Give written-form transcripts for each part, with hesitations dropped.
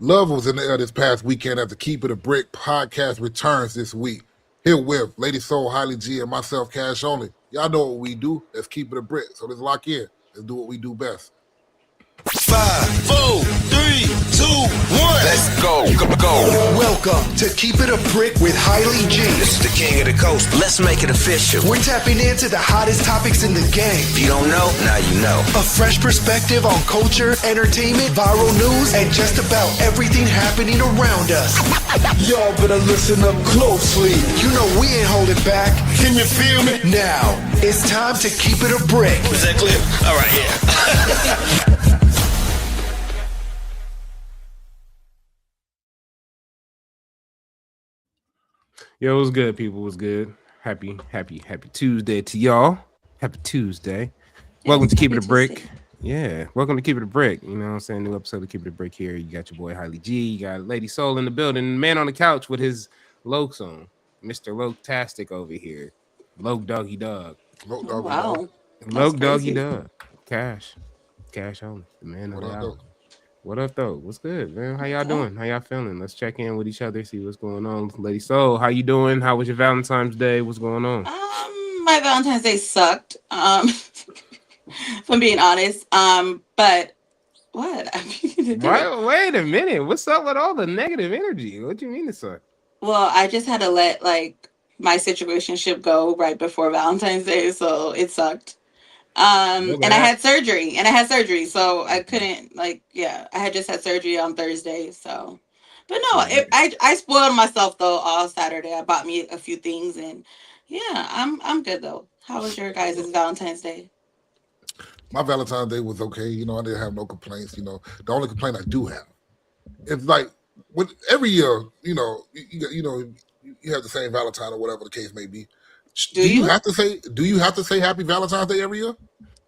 Love was in the air this past weekend as the Keep It a Brick podcast returns this week. Here with Lady Soul, Highly G, and myself, Cash Only. Y'all know what we do. Let's keep it a brick. So let's lock in. Let's do what we do best. 5, 4, 3, 2, 1. Let's go. Welcome to Keep It a Brick with Highly G. This is the king of the coast. Let's make it official. We're tapping into the hottest topics in the game. If you don't know, now you know. A fresh perspective on culture, entertainment, viral news, and just about everything happening around us. Y'all better listen up closely. You know we ain't holding back. Can you feel me? Now, it's time to Keep It a Brick. Is that clear? All right, yeah. Yo, what's good, people? What's good? Happy Tuesday to y'all. Happy Tuesday. Welcome to Keep It a Brick. Yeah, welcome to Keep It a Brick. You know what I'm saying? New episode of Keep It a Brick here. You got your boy Highly G. You got Lady Soul in the building. Man on the couch with his Lokes on. Mr. Loke-tastic over here. Loke Doggy Dog. Loke Doggy Wow. Dog. Loke Doggy Dog. Cash only. The man on What the up, hour. What up, though? What's good, man? How y'all doing? How y'all feeling? Let's check in with each other, see what's going on. Lady Soul, how you doing? How was your Valentine's Day? What's going on? My Valentine's Day sucked. If I'm being honest. But what? Wait a minute. What's up with all the negative energy? What do you mean it sucked? Well, I just had to let my situationship go right before Valentine's Day, so it sucked. And I had surgery, so I couldn't I had just had surgery on Thursday, so. But no, I spoiled myself though all Saturday. I bought me a few things, and yeah, I'm good though. How was your guys' Valentine's Day? My Valentine's Day was okay. You know, I didn't have no complaints. You know, the only complaint I do have, it's like with every year, you know, you have the same Valentine or whatever the case may be. Do you have to say Happy Valentine's Day every year?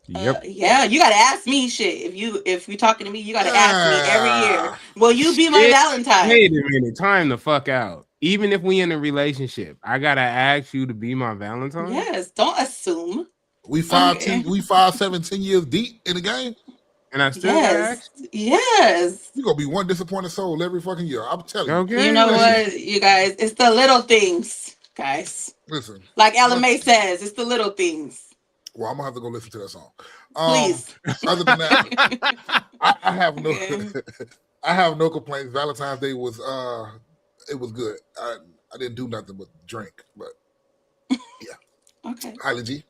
Yep. Yeah, you gotta ask me shit. If you're talking to me, you gotta ask me every year. Will you be my Valentine? Wait a minute, time the fuck out. Even if we in a relationship, I gotta ask you to be my Valentine. Yes, don't assume. We 5, 10 years deep in the game, and I still gotta ask. Yes. You're gonna be one disappointed soul every fucking year. I'm telling you. Okay. You know what, you guys? It's the little things, guys. Listen, like Ella May says, it's the little things. Well, I'm gonna have to go listen to that song. Please. Other than that, I have no, I have no complaints. Valentine's Day was, it was good. I didn't do nothing but drink, but yeah. Okay. Highly G.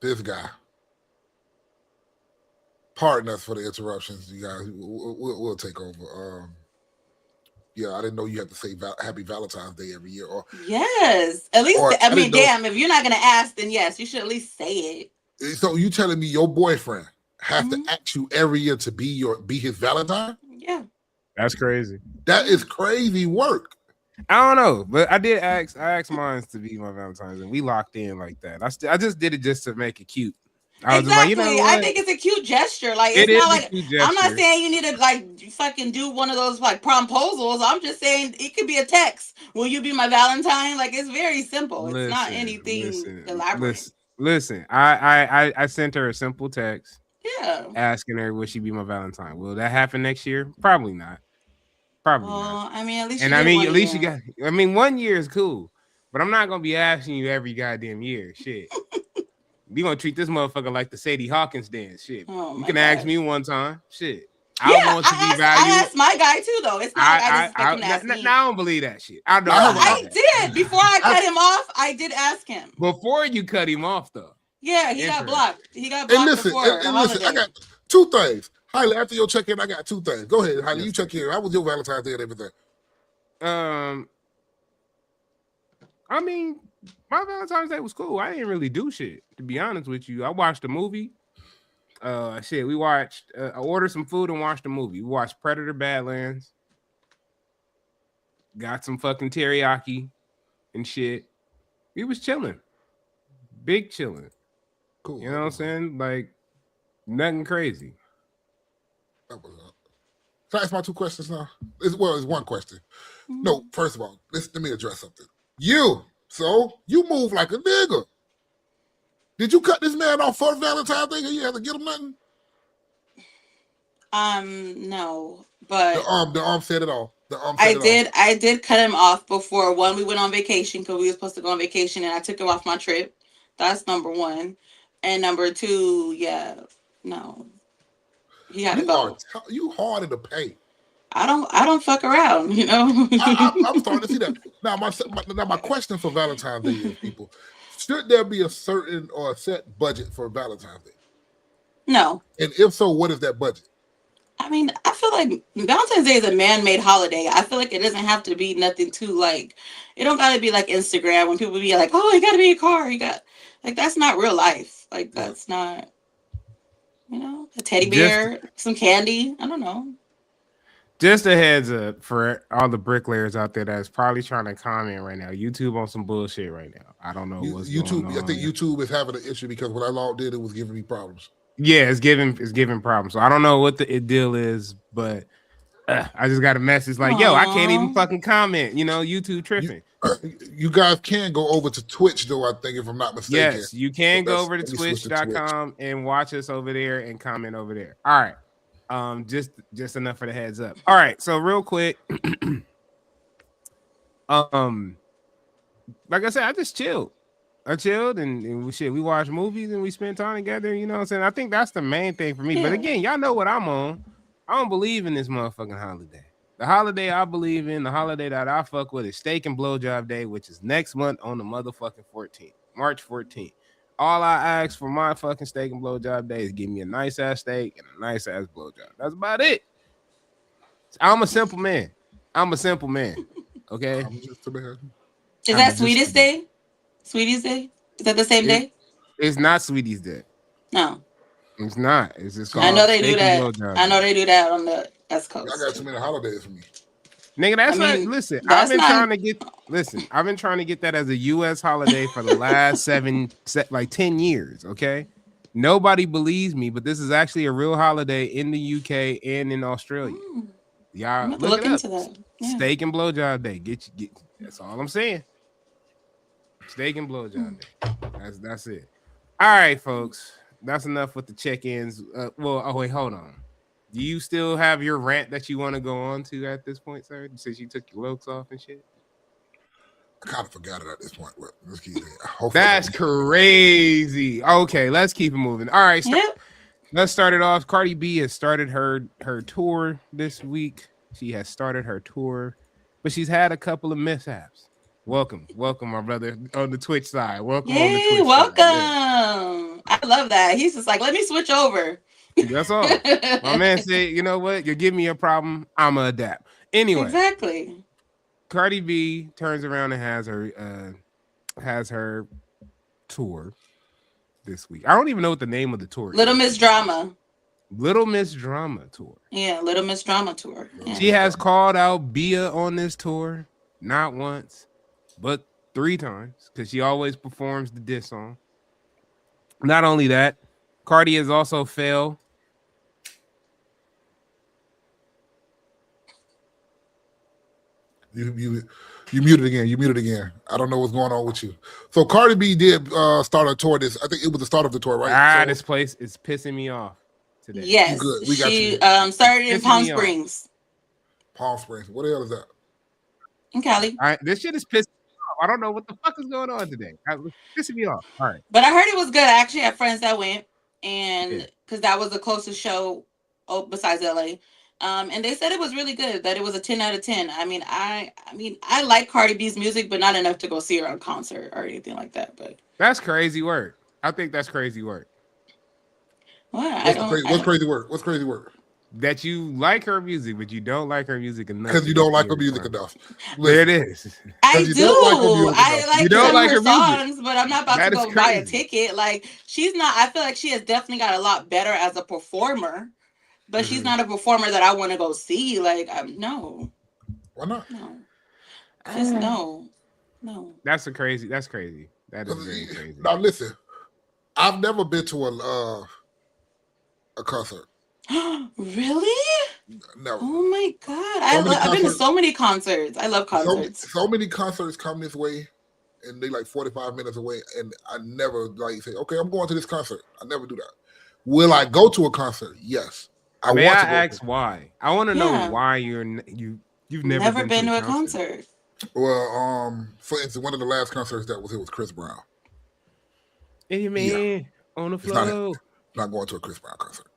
This guy. Pardon us for the interruptions, you guys. We'll take over. Yeah, I didn't know you had to say Happy Valentine's Day every year. Or yes, at least I mean, damn. If you're not gonna ask, then yes, you should at least say it. So you telling me your boyfriend has to ask you every year to be his Valentine? Yeah, that's crazy. That is crazy work. I don't know, but I asked mine to be my Valentine's, and we locked in like that. I just did it just to make it cute. I was exactly. Just like, you know I think it's a cute gesture. Like it's not like I'm not saying you need to fucking do one of those promposals. I'm just saying it could be a text. Will you be my Valentine? Like it's very simple. It's not anything elaborate. Listen. I sent her a simple text. Yeah. Asking her will she be my Valentine. Will that happen next year? Probably not. Probably not. I mean, at least. And you got. I mean, 1 year is cool, but I'm not gonna be asking you every goddamn year. Shit. We gonna treat this motherfucker like the Sadie Hawkins dance. Shit. You can ask me one time. Shit. I want to be valued. I asked my guy too, though. It's not I just expect him to ask me. I don't believe that shit. I did. Before I cut him off, I did ask him. Before you cut him off, though. Yeah, he got blocked. He got blocked before the holiday. I got two things. Hailey, after your check-in, I got two things. Go ahead, Hailey. You check in. How was your Valentine's Day and everything? I mean, my Valentine's Day was cool. I didn't really do shit, to be honest with you. I watched a movie. We watched. I ordered some food and watched a movie. We watched Predator: Badlands. Got some fucking teriyaki and shit. We was chilling, big chilling. Cool. You know what I'm saying? Like nothing crazy. That was Can I ask my two questions now? It's one question. No, first of all, let me address something. You So you move like a nigga. Did you cut this man off for Valentine's Day? You had to get him nothing? No, but the arm said it all. I did cut him off before. One, we went on vacation because we were supposed to go on vacation, and I took him off my trip. That's number one, and number two, no, he had to go. You hard in the paint. I don't fuck around, you know. I'm starting to see that now. My question for Valentine's Day is, people, should there be a certain or a set budget for Valentine's Day? No. And if so, what is that budget? I mean, I feel like Valentine's Day is a man-made holiday. I feel like it doesn't have to be nothing too like. It don't gotta be like Instagram when people be like, "Oh, you gotta be a car." You got like that's not real life. Like that's not, you know, a teddy bear, some candy. I don't know. Just a heads up for all the bricklayers out there that's probably trying to comment right now. YouTube on some bullshit right now. I don't know what's YouTube. going on. I think YouTube is having an issue because when I logged in, it was giving me problems. Yeah, it's giving problems. So I don't know what the deal is, but I just got a message like, "Yo, I can't even fucking comment." You know, YouTube tripping. You guys can go over to Twitch, though. I think, if I'm not mistaken. Yes, you can go over to Twitch.com and watch us over there and comment over there. All right, just enough for the heads up. All right, so real quick, like I said, I just chilled. I chilled and we watched movies and we spent time together. You know what I'm saying? I think that's the main thing for me. Yeah. But again, y'all know what I'm on. I don't believe in this motherfucking holiday. The holiday I believe in, the holiday that I fuck with is Steak and Blowjob Day, which is next month on the motherfucking 14th, March 14th. All I ask for my fucking Steak and Blowjob Day is give me a nice ass steak and a nice ass blowjob. That's about it. I'm a simple man. Okay. Is that Sweetest Day? Sweetie's Day? Is that the same day? It's not Sweetie's Day. No. It's not. It's just called I know they do that. I know they do that on the West Coast. I got too many holidays for me. Nigga, that's not. Listen, I've been trying to get that as a U.S. holiday for the last 10 years. Okay, nobody believes me, but this is actually a real holiday in the U.K. and in Australia. Y'all look into that. Yeah. Steak and Blowjob Day. Get. That's all I'm saying. Steak and Blowjob Day. That's it. All right, folks. That's enough with the check-ins. Wait, hold on. Do you still have your rant that you want to go on to at this point, sir? Since you took your looks off and shit? I kind of forgot it at this point, but let's keep it. That's crazy. Okay, let's keep it moving. All right, let's start it off. Cardi B has started her tour this week. She has started her tour, but she's had a couple of mishaps. Welcome, my brother on the Twitch side. Welcome. Yay, welcome. Yeah. I love that. He's just like, let me switch over. That's all. My man said, you know what? You give me a problem, I'ma adapt. Anyway, exactly. Cardi B turns around and has her tour this week. I don't even know what the name of the tour is. Little Miss Drama Tour. Yeah, Little Miss Drama Tour. Yeah. She has called out Bia on this tour, not once, but 3 times, because she always performs the diss song. Not only that, Cardi has also failed. You muted again. You muted again. I don't know what's going on with you. So Cardi B did start a tour. I think it was the start of the tour, right? This place is pissing me off today. Yes, good. We got she started in Palm Springs. Palm Springs. What the hell is that? In Cali. This shit is pissing me off. I don't know what the fuck is going on today. It's pissing me off. All right. But I heard it was good. I actually have friends that went, and because that was the closest show besides LA. And they said it was really good, that it was a 10 out of 10. I mean, I like Cardi B's music, but not enough to go see her on concert or anything like that. But that's crazy work. I think that's crazy work. What's crazy work? That you like her music, but you don't like her music enough. Because you don't like her music enough. There it is. I do. I like some of her songs, music. But I'm not about to go buy a ticket. Like, she's not. I feel like she has definitely got a lot better as a performer. But she's not a performer that I want to go see. Like, no. Why not? No. Just no. That's crazy. That is very crazy. Now listen, I've never been to a concert. Really? No. Oh my God. I've been to so many concerts. I love concerts. So many concerts come this way, and they like 45 minutes away, and I never like say, okay, I'm going to this concert. I never do that. Will I go to a concert? Yes. May I ask why? I want to know why you've never been to a concert. Well, for instance, one of the last concerts that was Chris Brown. Hey man, on the floor. Not going to a Chris Brown concert.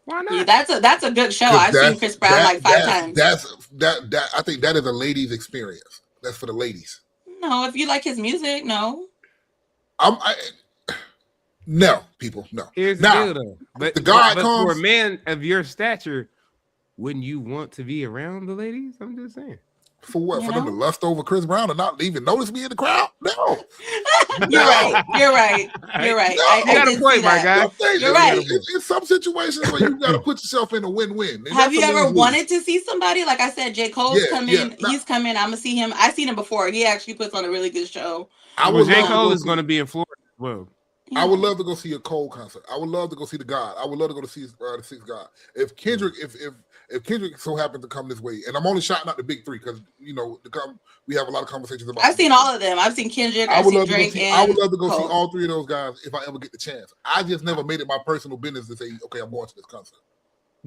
Why not? Yeah, that's a good show. I've seen Chris Brown like 5 times. That I think that is a ladies' experience. That's for the ladies. No, if you like his music, no. No, people, no. Here's the deal, though. But the guy comes for a man of your stature. Wouldn't you want to be around the ladies? I'm just saying. For what? For them to lust over Chris Brown and not even notice me in the crowd? No. You're right. No, you got a point, my guy. You're right. In some situations where you got to put yourself in a win-win. Have you ever wanted to see somebody? Like I said, J. Cole's coming. He's coming. I'm gonna see him. I've seen him before. He actually puts on a really good show. J. Cole is going to be in Florida. Well, I would love to go see a Cole concert. I would love to go see the God. I would love to go to see the Sixth God. If Kendrick, if Kendrick so happened to come this way, and I'm only shouting out the big three because we have a lot of conversations about. I've seen all of them. I've seen Kendrick. I've seen Drake. I would love to go see all 3 of those guys if I ever get the chance. I just never made it my personal business to say, okay, I'm going to this concert.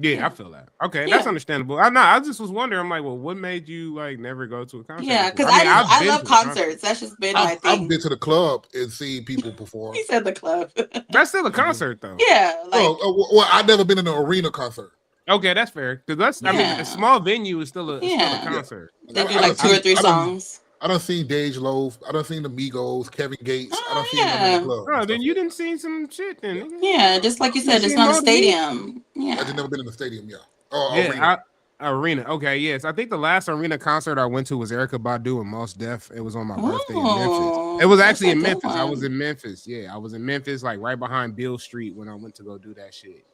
Yeah, I feel that. Okay, that's understandable. I just was wondering. I'm like, well, what made you like never go to a concert? Yeah, because I love concerts. That's just been my thing. I've been to the club and seen people perform. He said the club. That's still a concert, though. Yeah. Well, I've never been in an arena concert. Okay, that's fair. Because I mean, a small venue is still a concert. They do like 2 or 3 songs. I done seen Dej Loaf. I done seen the Migos, Kevin Gates. I done seen them in the club. Oh, then you didn't see some shit then. Yeah, just like you said, it's not a stadium. Yeah. I just never been in a stadium, Arena. Okay, yes. I think the last arena concert I went to was Erykah Badu and Mos Def. It was on my birthday in Memphis. It was actually in Memphis. I was in Memphis. Yeah, I was in Memphis, like right behind Beale Street when I went to go do that shit.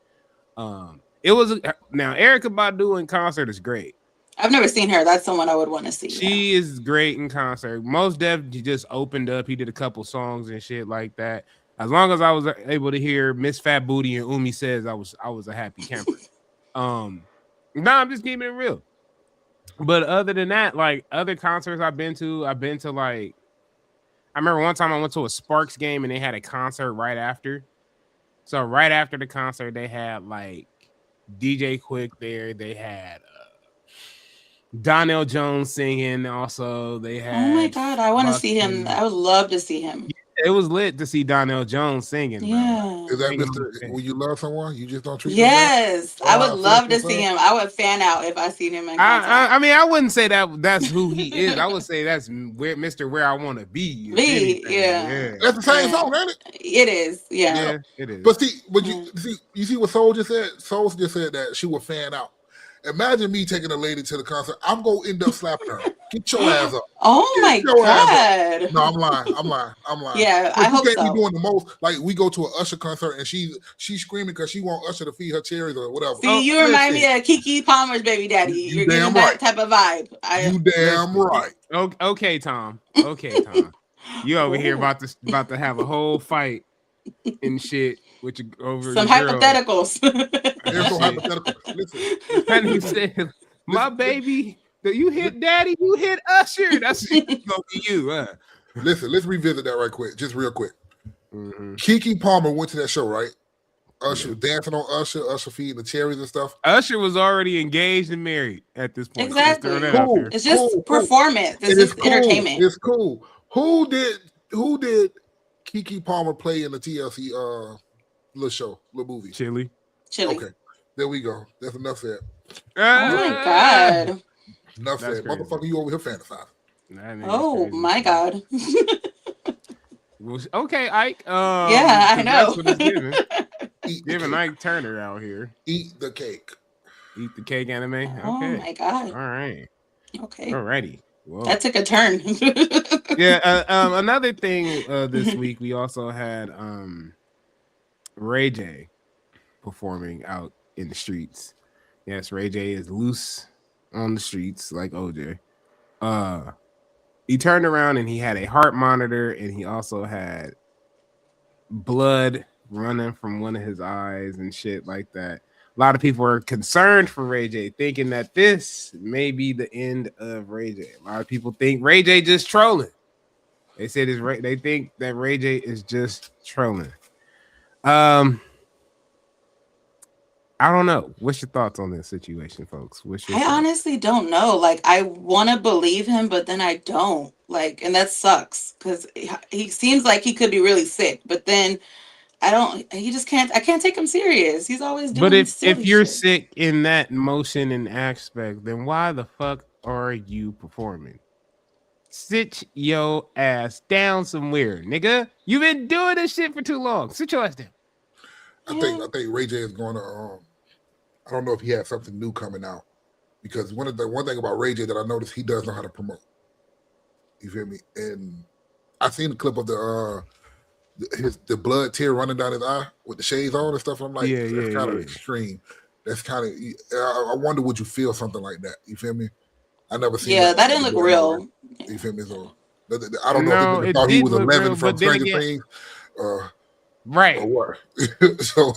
It was now Erykah Badu in concert is great. I've never seen her. That's someone I would want to see. She is great in concert. Mos Def just opened up. He did a couple songs and shit like that. As long as I was able to hear Miss Fat Booty and Umi Says, I was a happy camper. I'm just keeping it real. But other than that, like other concerts I've been to like I remember one time I went to a Sparks game and they had a concert right after. So right after the concert, they had like DJ Quick there. They had Donnell Jones singing. Also, they had. Oh my god, I want to see him. I would love to see him. It was lit to see Donnell Jones singing. Yeah. Is that Mr. When you love someone, you just don't treat them? Yes, I would love to see him. I would fan out if I seen him in concert. I mean, I wouldn't say that's who he is. I would say that's where I want to be. Yeah. That's the same song, ain't it? It is. Yeah, it is. But you see what Soul just said? Soul just said that she would fan out. Imagine me taking a lady to the concert. I'm gonna end up slapping her. Get your ass up. Oh my god! No, I'm lying. Yeah, I hope so. You can't be doing the most. Like we go to an Usher concert and she's screaming because she want Usher to feed her cherries or whatever. See, you remind me of Kiki Palmer's baby daddy. You're getting that type of vibe. You damn right. Okay, Tom. You over here about to have a whole fight and shit with your over some hypotheticals. There's no hypothetical. Listen, and he said, "My baby, you hit daddy, you hit Usher. That's gonna be you." Listen, let's revisit that right quick, just real quick. Mm-hmm. Kiki Palmer went to that show, right? Usher was dancing on Usher feeding the cherries and stuff. Usher was already engaged and married at this point. Exactly. Cool. It's just performance. It's just entertainment. It's cool. Who did Kiki Palmer play in the TLC little movie? Chili. Okay, there we go. That's enough said. Oh my god. Enough said. Motherfucker, you over here fantasizing. Oh my god. Okay, Ike. Yeah, I know. Giving Ike Turner out here. Eat the cake. Eat the cake anime. Okay. Oh my god. All right. Okay. Alrighty. Whoa. That took a turn. Yeah. Another thing this week we also had Ray J performing out in the streets. Yes, Ray J is loose on the streets like OJ. He turned around and he had a heart monitor and he also had blood running from one of his eyes and shit like that. A lot of people are concerned for Ray J, thinking that this may be the end of Ray J. A lot of people think Ray J just trolling. They said they think that Ray J is just trolling. I don't know. What's your thoughts on this situation, folks? I honestly don't know. Like, I want to believe him, but then I don't. Like, and that sucks because he seems like he could be really sick, but then I don't. He just can't. I can't take him serious. He's always doing. But if you're shit. sick in that motion and aspect, then why the fuck are you performing? Sit your ass down somewhere, nigga. You've been doing this shit for too long. Sit your ass down. I think Ray J is going to. I don't know if he has something new coming out, because one thing about Ray J that I noticed, he does know how to promote. You feel me? And I seen the clip of the blood tear running down his eye with the shades on and stuff. I'm like, that's kind of extreme. That's kind of. I wonder would you feel something like that? You feel me? I never seen. Yeah, that didn't look real. You feel me? So I don't know if thought he was 11 from Stranger Things. Right. Or what? So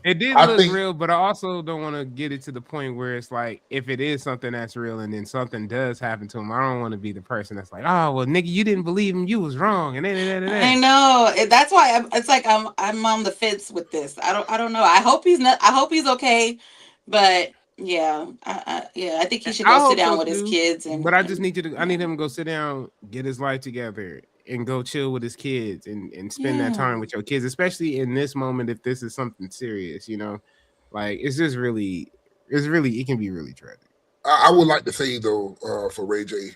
it did look real, but I also don't want to get it to the point where it's like, if it is something that's real and then something does happen to him, I don't want to be the person that's like, oh well, nigga, you didn't believe him, you was wrong, and I know. That's why it's like I'm on the fence with this. I don't know. I hope he's not. I hope he's okay, but yeah, I think he should go sit down with his kids. But I just need I need him to go sit down, get his life together, and go chill with his kids and spend that time with your kids, especially in this moment. If this is something serious, you know, like it can be really tragic. I would like to say though, for Ray J,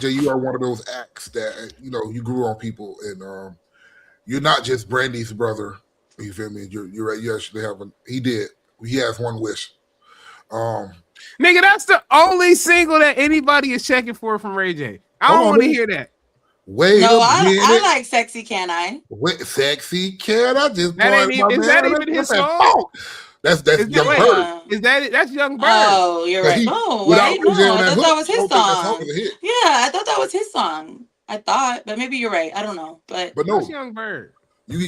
you are one of those acts that, you know, you grew on people, and you're not just Brandy's brother. You feel me? You're right. You actually have he has one wish. Nigga, that's the only single that anybody is checking for from Ray J. I don't want to hear that. Wait, no, I like Sexy Can I? Wait, Sexy Can I? Just that is that even his song? That's Young Bird. Is that that's Young Bird? Oh, you're right. Oh, wait, no, I thought that was his song. Yeah, I thought that was his song. I thought, but maybe you're right. I don't know, but no, that's Young Bird. You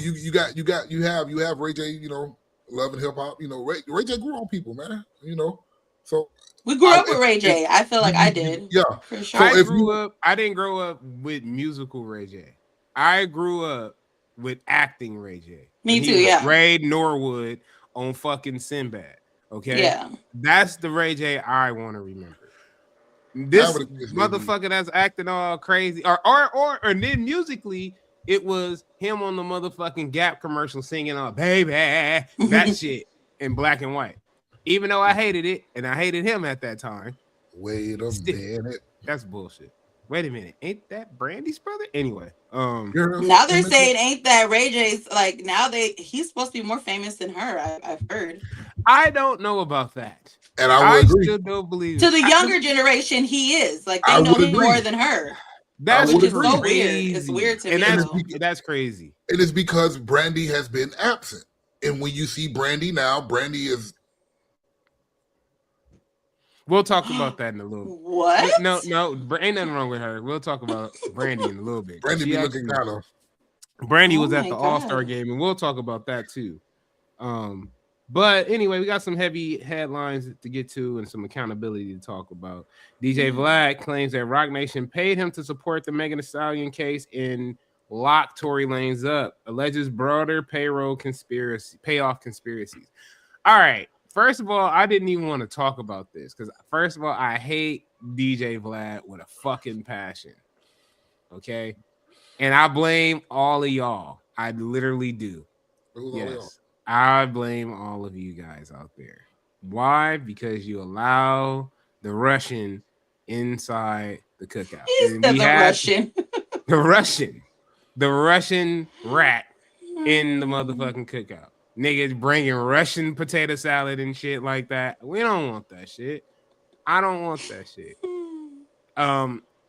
have Ray J. You know, loving hip hop. You know, Ray J grew on people, man. You know, so. We grew up with Ray J. I feel like I did. Yeah, for sure. I didn't grow up with musical Ray J. I grew up with acting Ray J. Me too. Yeah. Ray Norwood on fucking Sinbad. Okay. Yeah. That's the Ray J I want to remember. This motherfucker that's acting all crazy, or then musically, it was him on the motherfucking Gap commercial singing all baby that shit in black and white. Even though I hated it, and I hated him at that time. Wait a minute. That's bullshit. Wait a minute. Ain't that Brandy's brother? Anyway. Now they're saying ain't that Ray J's, like, now he's supposed to be more famous than her, I've heard. I don't know about that. And I agree. Still don't believe to the younger generation, he is. Like, they know him more than her. That's which is so weird. It's weird to me. That's crazy. It is because Brandy has been absent. And when you see Brandy now, Brandy is. We'll talk about that in a little bit. What? No, ain't nothing wrong with her. We'll talk about Brandy in a little bit. Brandy be looking kind of. Brandy was at the All-Star game, and we'll talk about that too. But anyway, we got some heavy headlines to get to and some accountability to talk about. DJ Vlad claims that Roc Nation paid him to support the Megan Thee Stallion case and lock Tory Lanez up. Alleges broader payoff conspiracies. All right. First of all, I didn't even want to talk about this because, first of all, I hate DJ Vlad with a fucking passion. Okay? And I blame all of y'all. I literally do. Yes. I blame all of you guys out there. Why? Because you allow the Russian inside the cookout. The Russian rat in the motherfucking cookout. Niggas bringing Russian potato salad and shit like that. We don't want that shit. I don't want that shit.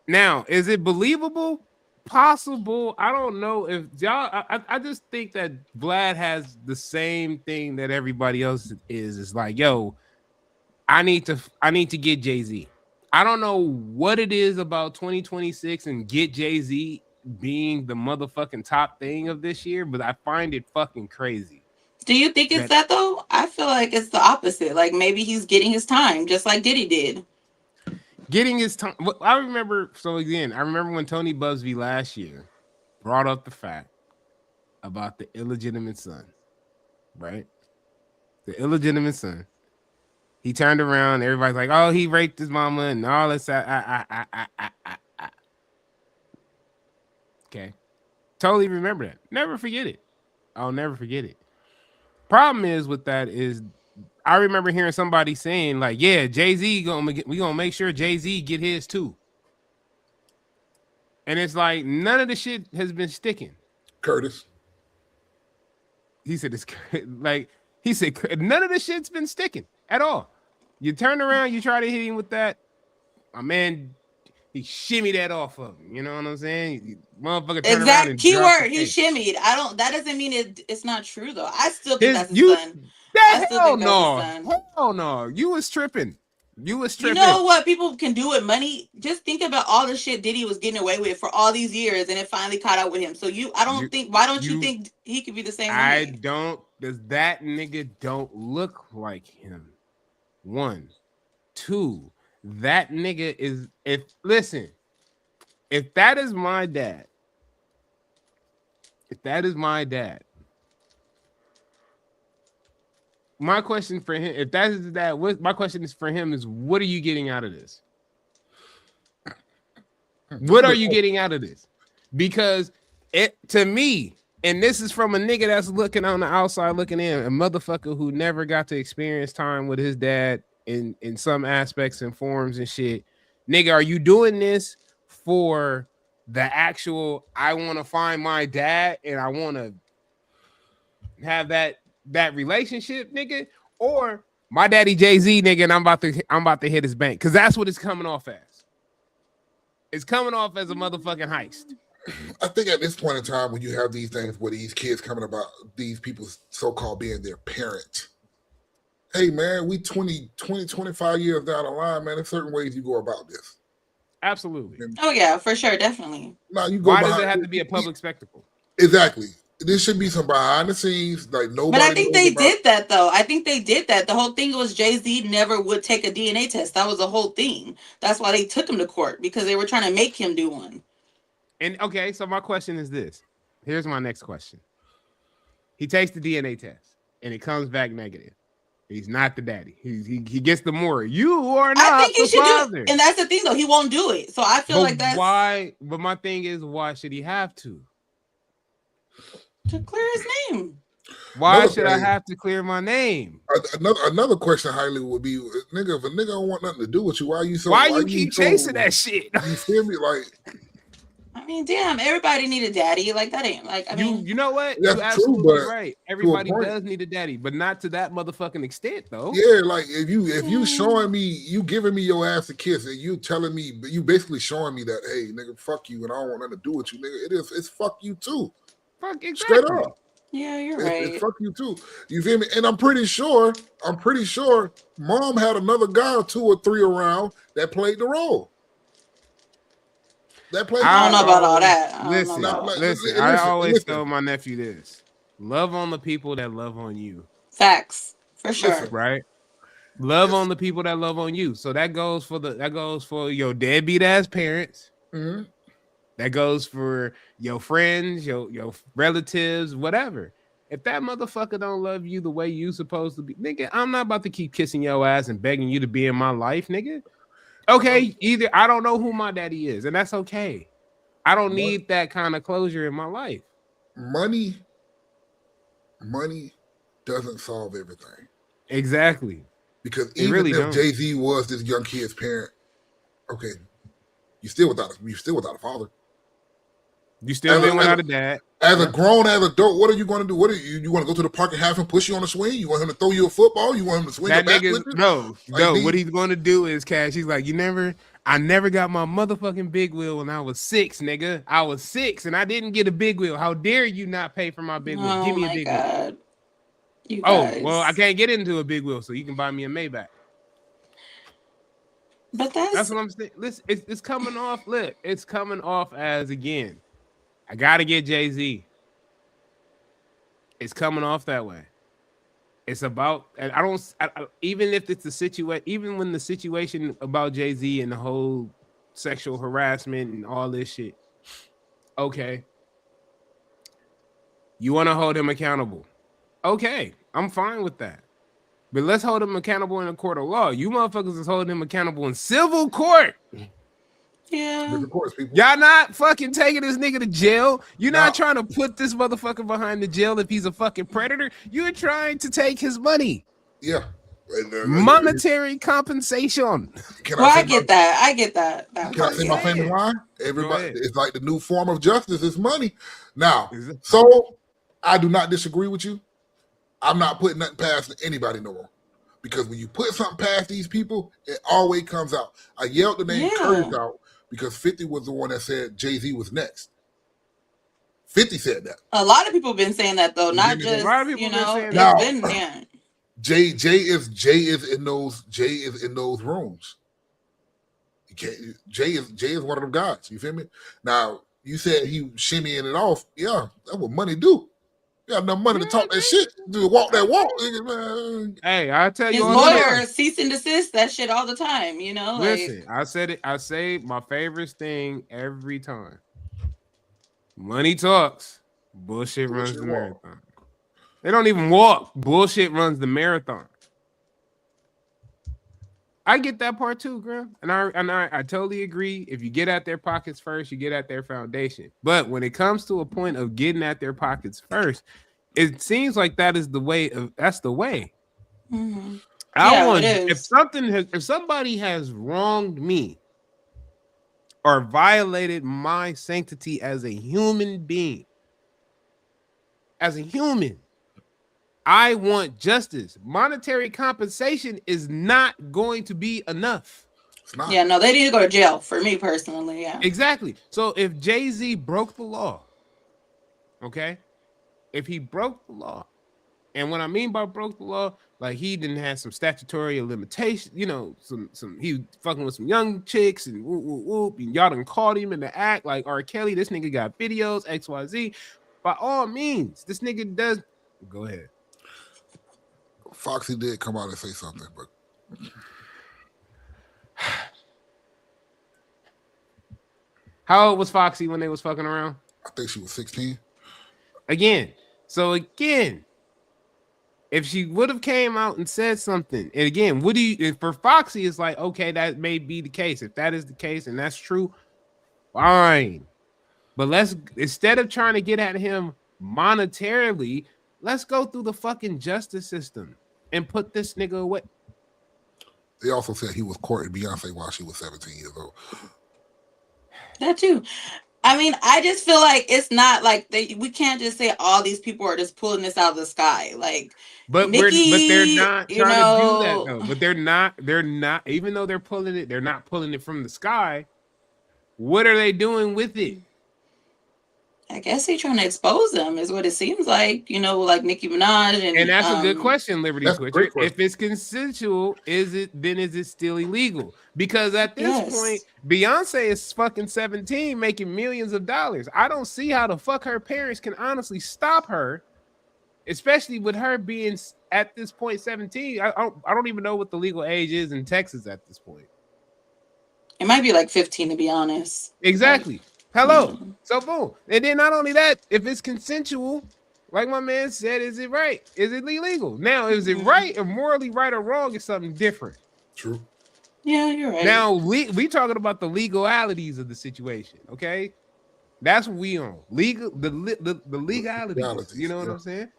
Now, is it believable? Possible. I don't know if y'all. I just think that Vlad has the same thing that everybody else is. It's like, yo, I need to get Jay-Z. I don't know what it is about 2026 and get Jay-Z being the motherfucking top thing of this year, but I find it fucking crazy. Do you think it's that though? I feel like it's the opposite. Like maybe he's getting his time, just like Diddy did. Getting his time. I remember when Tony Busby last year brought up the fact about the illegitimate son, right? The illegitimate son. He turned around. Everybody's like, "Oh, he raped his mama and all this." Okay, totally remember that. Never forget it. I'll never forget it. Problem is with that is, I remember hearing somebody saying like, "Yeah, Jay-Z we gonna make sure Jay-Z get his too." And it's like none of the shit has been sticking. Curtis. He said it's like he said none of the shit's been sticking at all. You turn around, you try to hit him with that. My man, he shimmied that off of him. You know what I'm saying? Motherfucker turn around and keyword. He shimmied. That doesn't mean it's not true though. I still think that's his son. I still think that's his son. Hell no. You was tripping. You know what people can do with money? Just think about all the shit Diddy was getting away with for all these years, and it finally caught up with him. So why don't you think he could be the same? I don't. Does that nigga don't look like him? 1, 2. That nigga is. If that is my dad. My question for him, if that is that, my question is for him is, what are you getting out of this? What are you getting out of this? Because to me, and this is from a nigga that's looking on the outside looking in, a motherfucker who never got to experience time with his dad in some aspects and forms and shit. Nigga, are you doing this for the actual, I want to find my dad and I want to have that relationship, nigga, or my daddy Jay-Z, nigga, and I'm about to hit his bank, because that's what it's coming off as. It's coming off as a motherfucking heist. I think at this point in time, when you have these things where these kids coming about these people so-called being their parent, hey man, we 20, 25 years down the line, man, there's certain ways you go about this. Absolutely. Oh yeah, for sure, definitely. Now you go. Why does it have to be a public spectacle? Exactly. There should be some behind the scenes, like nobody. But I think they did that though. I think they did that. The whole thing was Jay-Z never would take a DNA test. That was the whole thing. That's why they took him to court, because they were trying to make him do one. And okay, so my question is this. Here's my next question. He takes the DNA test and it comes back negative. He's not the daddy. He gets the moral. You are not. I think he should father. Do it. And that's the thing though. He won't do it. So I feel like that's why. But my thing is, why should he have to? To clear his name. Why should I have to clear my name? Another question highly would be, nigga, if a nigga don't want nothing to do with you, why you keep chasing that shit? You feel me? Like, I mean, damn, everybody need a daddy. Like that ain't like, I mean, you know what? That's You're absolutely true, right. Everybody does need a daddy, but not to that motherfucking extent, though. Yeah, like if you showing me, you giving me your ass a kiss, and you telling me, you basically showing me that, hey, nigga, fuck you, and I don't want nothing to do with you, nigga. It's fuck you too. Fuck, exactly. Straight up. Yeah, you're right. It's fuck you too. You feel me? And I'm pretty sure mom had another guy or 2 or 3 around that played the role. I don't know about all that. Listen, I always tell my nephew this. Love on the people that love on you. Facts. For sure. Right? Love on the people that love on you. So that goes for your deadbeat ass parents. Mm-hmm. That goes for your friends, your relatives, whatever. If that motherfucker don't love you the way you supposed to be, nigga, I'm not about to keep kissing your ass and begging you to be in my life, nigga. Okay, either I don't know who my daddy is, and that's okay. I don't need that kind of closure in my life. Money doesn't solve everything. Exactly. Because even if Jay-Z was this young kid's parent, okay, you still without a father. You still been without a dad. As a grown adult, what are you going to do? What are you want to go to the park and have him push you on the swing? You want him to throw you a football? You want him to swing that a bat nigga? with you? No. What he's going to do is, Cash. He's like, I never got my motherfucking big wheel when I was 6, nigga. I was 6 and I didn't get a big wheel. How dare you not pay for my big wheel? Give me a big wheel. You guys. Well, I can't get into a big wheel, so you can buy me a Maybach. But that's what I'm saying. Listen, it's coming off. Look, it's coming off as, again, I gotta get Jay-Z. It's coming off that way. It's about, and even if it's a situation, even when the situation about Jay-Z and the whole sexual harassment and all this shit, okay, You want to hold him accountable. Okay, I'm fine with that. But let's hold him accountable in a court of law. You motherfuckers is holding him accountable in civil court. Yeah. Of course, people. Y'all not fucking taking this nigga to jail. You're not trying to put this motherfucker behind the jail if he's a fucking predator. You're trying to take his money. Yeah. Monetary compensation. I get that. Can I say my famous line? Everybody, it's like the new form of justice is money. Now, so I do not disagree with you. I'm not putting nothing past anybody no more. Because when you put something past these people, it always comes out. I yelled the name Curtis out because 50 was the one that said Jay-Z was next. 50 said that. A lot of people have been saying that though, not just, you know, it's been there. Jay is in those rooms. Jay is one of them guys. You feel me? Now you said he shimmying it off. Yeah, that's what money do. You got enough money to talk that shit, to walk that walk. Hey, I tell you, his lawyers cease and desist that shit all the time. You know, listen, I said it. I say my favorite thing every time. Money talks. Bullshit runs the marathon. They don't even walk. Bullshit runs the marathon. I get that part too, Graham. And I totally agree. If you get at their pockets first, you get at their foundation. But when it comes to a point of getting at their pockets first, it seems like that's the way. Mm-hmm. If somebody has wronged me or violated my sanctity as a human being, I want justice. Monetary compensation is not going to be enough. Yeah, no, they need to go to jail for me personally. Yeah, exactly. So if Jay-Z broke the law, okay, if he broke the law, and what I mean by broke the law, like he didn't have some statutory limitation, you know, some he fucking with some young chicks and whoop, and y'all done caught him in the act like R. Kelly. This nigga got videos, XYZ. By all means, this nigga does. Go ahead. Foxy did come out and say something, but how old was Foxy when they was fucking around? I think she was 16. Again, if she would have came out and said something, and again, for Foxy, it's like, okay, that may be the case. If that is the case and that's true, fine. But let's, instead of trying to get at him monetarily, let's go through the fucking justice system and put this nigga away. They also said he was courting Beyonce while she was 17 years old. That too. I mean, I just feel like it's not like we can't just say all these people are just pulling this out of the sky. Like, but they're not trying to do that though. But they're not, even though they're pulling it, they're not pulling it from the sky. What are they doing with it? I guess they're trying to expose them, is what it seems like. You know, like Nicki Minaj and that's a good question, Liberty Switcher. If it's consensual, is it still illegal? Because at this point, Beyonce is fucking 17, making millions of dollars. I don't see how the fuck her parents can honestly stop her, especially with her being at this point 17. I don't even know what the legal age is in Texas at this point. It might be like 15, to be honest. Exactly. Like, hello. So boom. And then not only that, if it's consensual, like my man said, is it right? Is it illegal? Now, is it right or morally right or wrong is something different. True. Yeah, you're right. Now we talking about the legalities of the situation, okay? That's what we on. The legalities. You know what I'm saying?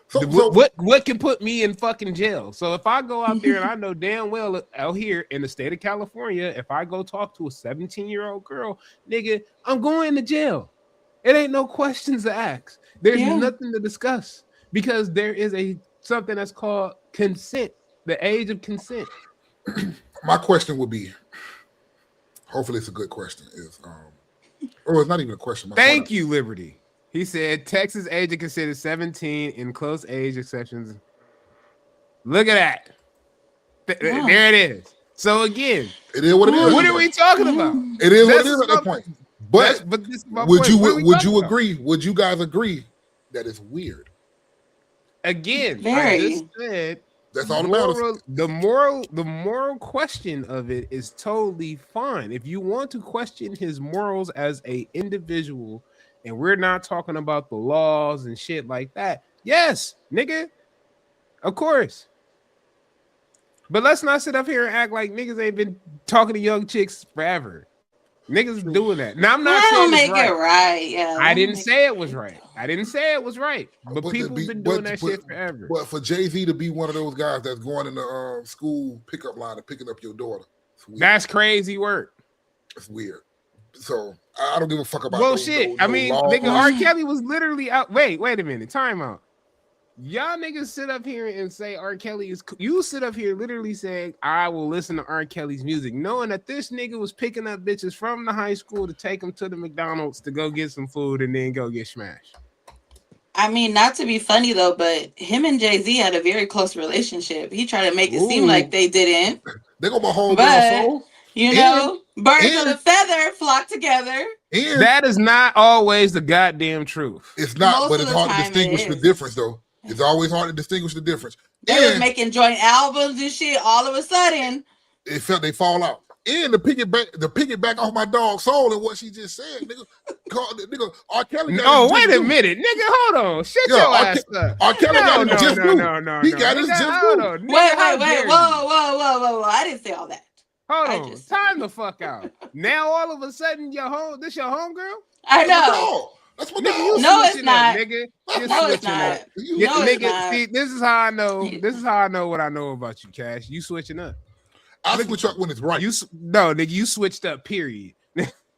So, what can put me in fucking jail? So if I go out there and I know damn well out here in the state of California, if I go talk to a 17-year-old girl, nigga, I'm going to jail. It ain't no questions to ask. There's nothing to discuss because there is something that's called consent, the age of consent. My question would be, hopefully it's a good question, is or it's not even a question. Thank you, Liberty. He said Texas age of consent is 17 in close age exceptions. Look at that. There it is. So again, it is what it is. What are we talking about? It is what it is at that point. But this is my would point. Would you agree? Would you guys agree that it's weird? Again, I just said that's all that matters. The moral question of it is totally fine. If you want to question his morals as a individual and we're not talking about the laws and shit like that, yes, nigga, of course. But let's not sit up here and act like niggas ain't been talking to young chicks forever. Niggas doing that. Now I'm not saying it's right. It right. Yeah, I didn't say it was right. I didn't say it was right. But people have been doing that shit forever. But for Jay-Z to be one of those guys that's going in the school pickup line and picking up your daughter, that's crazy work. It's weird. So I don't give a fuck about. Well, shit. I mean, nigga, R. Kelly was literally out. Wait a minute. Time out. Y'all niggas sit up here and say R. Kelly is. You sit up here literally saying I will listen to R. Kelly's music, knowing that this nigga was picking up bitches from the high school to take them to the McDonald's to go get some food and then go get smashed. I mean, not to be funny though, but him and Jay-Z had a very close relationship. He tried to make it seem like they didn't. They go my whole soul. You know, birds of a feather flock together. And that is not always the goddamn truth. It's not, but it's hard to distinguish the difference though. It's always hard to distinguish the difference. They was making joint albums and shit. All of a sudden, they fall out. And the piggyback off my dog soul and what she just said, nigga, R. Kelly. No, wait a minute, nigga, hold on, shut your ass up. R. Kelly got his just due. No, he got his just due. Wait, whoa! I didn't say all that. Hold on, time the fuck out. Now all of a sudden, this your homegirl? I know. That's what no, it's not. Nigga. No, it's not. Nigga, see, this is how I know. This is how I know what I know about you, Cash. You switching up. I switch up when it's right. Nigga, you switched up, period.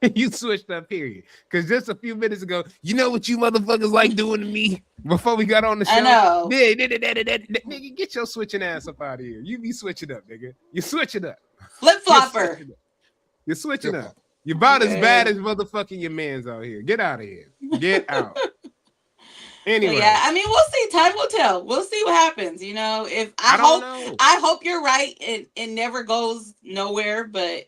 You switched up, period. Because just a few minutes ago, you know what you motherfuckers like doing to me before we got on the show? I know. Nigga, get your switching ass up out of here. You be switching up, nigga. You switching up. Flip-flopper. You're switching up. You're about as bad as motherfucking your mans out here. Get out of here. Get out. Anyway. Yeah, I mean, we'll see. Time will tell. We'll see what happens. You know, if I hope you're right. It never goes nowhere, but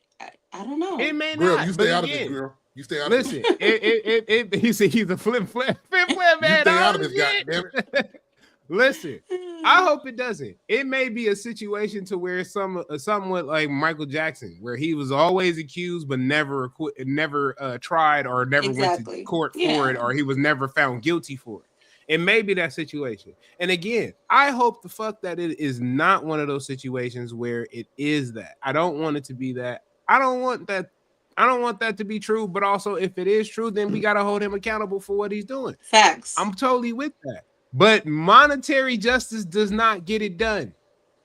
I don't know. It may girl, not. You stay out of this, girl. You stay out of this. Listen, he said he's a flip man. You stay out of this, goddammit. Listen, I hope it doesn't. It may be a situation to where somewhat like Michael Jackson, where he was always accused but never tried or never went to court for it, or he was never found guilty for it. It may be that situation. And again, I hope the fuck that it is not one of those situations where it is that. I don't want it to be that. I don't want that to be true, but also if it is true, then we got to hold him accountable for what he's doing. Facts. I'm totally with that. But monetary justice does not get it done.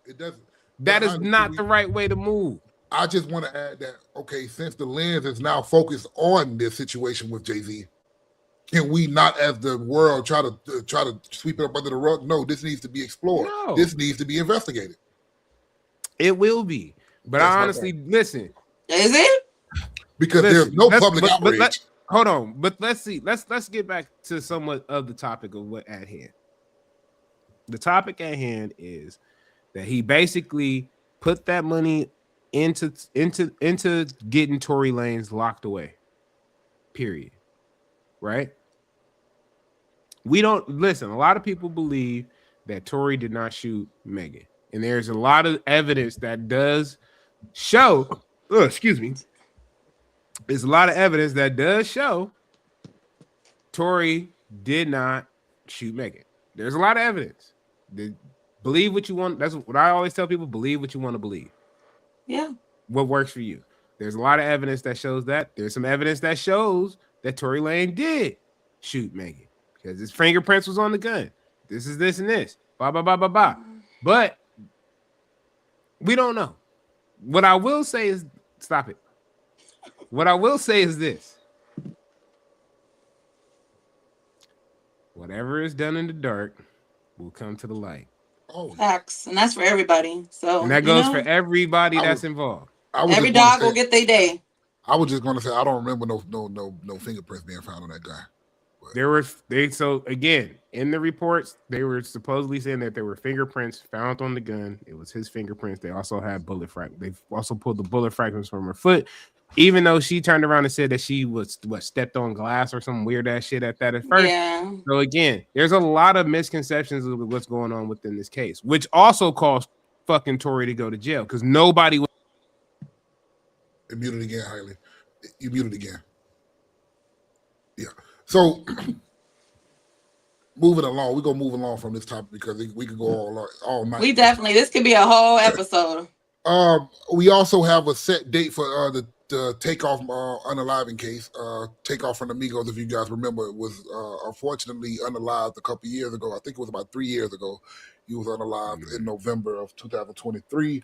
It doesn't. That is not the right way to move. I just want to add that, okay, since the lens is now focused on this situation with Jay-Z, can we not, as the world, try to sweep it up under the rug? No, this needs to be explored. No. This needs to be investigated. It will be. But I honestly, listen. Is it? Because there's no public outrage. Hold on, but let's see. Let's get back to somewhat of the topic of what at hand. The topic at hand is that he basically put that money into getting Tory Lanez locked away. Period. Right? We don't listen. A lot of people believe that Tory did not shoot Megan, and there's a lot of evidence that does show. Excuse me. There's a lot of evidence that does show Tory did not shoot Megan. There's a lot of evidence. Believe what you want. That's what I always tell people. Believe what you want to believe. Yeah. What works for you. There's a lot of evidence that shows that. There's some evidence that shows that Tory Lanez did shoot Megan because his fingerprints was on the gun. This is this and this. Blah, blah, blah, blah, blah. But we don't know. What I will say is, stop it. What I will say is this. Whatever is done in the dark will come to the light. Oh, facts. And that's for everybody. So and that goes for everybody that's involved. Every dog will get their day. I was just going to say I don't remember no fingerprints being found on that guy. So again, in the reports, they were supposedly saying that there were fingerprints found on the gun. It was his fingerprints. They also had bullet fragments. They've also pulled the bullet fragments from her foot, even though she turned around and said that she was stepped on glass or some weird ass shit at that at first. Yeah. So again, there's a lot of misconceptions of what's going on within this case, which also caused fucking Tory to go to jail because nobody was. You muted again, Hailey. You muted again. Yeah. So moving along, we're gonna move along from this topic because we could go all night. This could be a whole episode. We also have a set date for the Takeoff unaliving case. Takeoff from the Migos, if you guys remember, it was unfortunately unalived a couple years ago. I think it was about 3 years ago. He was unalived in November of 2023.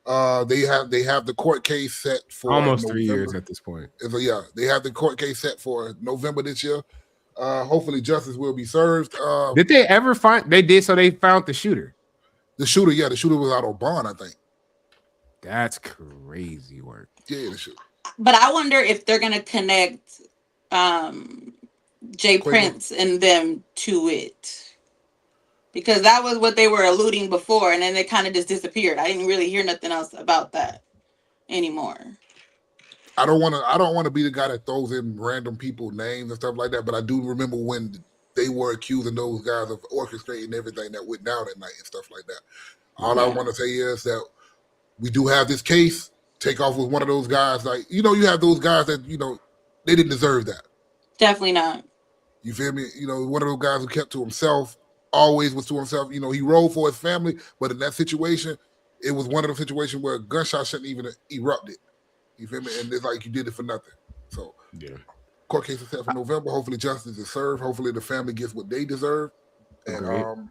They have the court case set for almost November. 3 years at this point. Yeah, they have the court case set for November this year. Hopefully justice will be served. Did they ever find? They did. So they found the shooter. The shooter was out on bond, I think. That's crazy work. Yeah, the shooter. But I wonder if they're gonna connect Jay Prince and them to it, because that was what they were alluding before, and then they kind of just disappeared. I didn't really hear nothing else about that anymore. I don't want to be the guy that throws in random people names and stuff like that, but I do remember when they were accusing those guys of orchestrating everything that went down at night and stuff like that. All I want to say is that we do have this case. Takeoff was one of those guys, like, you have those guys that, they didn't deserve that. Definitely not. You feel me? One of those guys who kept to himself, always was to himself. He rode for his family, but in that situation, it was one of those situations where a gunshot shouldn't even erupted. You feel me? And it's like you did it for nothing. So, court case is set for November. Hopefully justice is served. Hopefully the family gets what they deserve. And,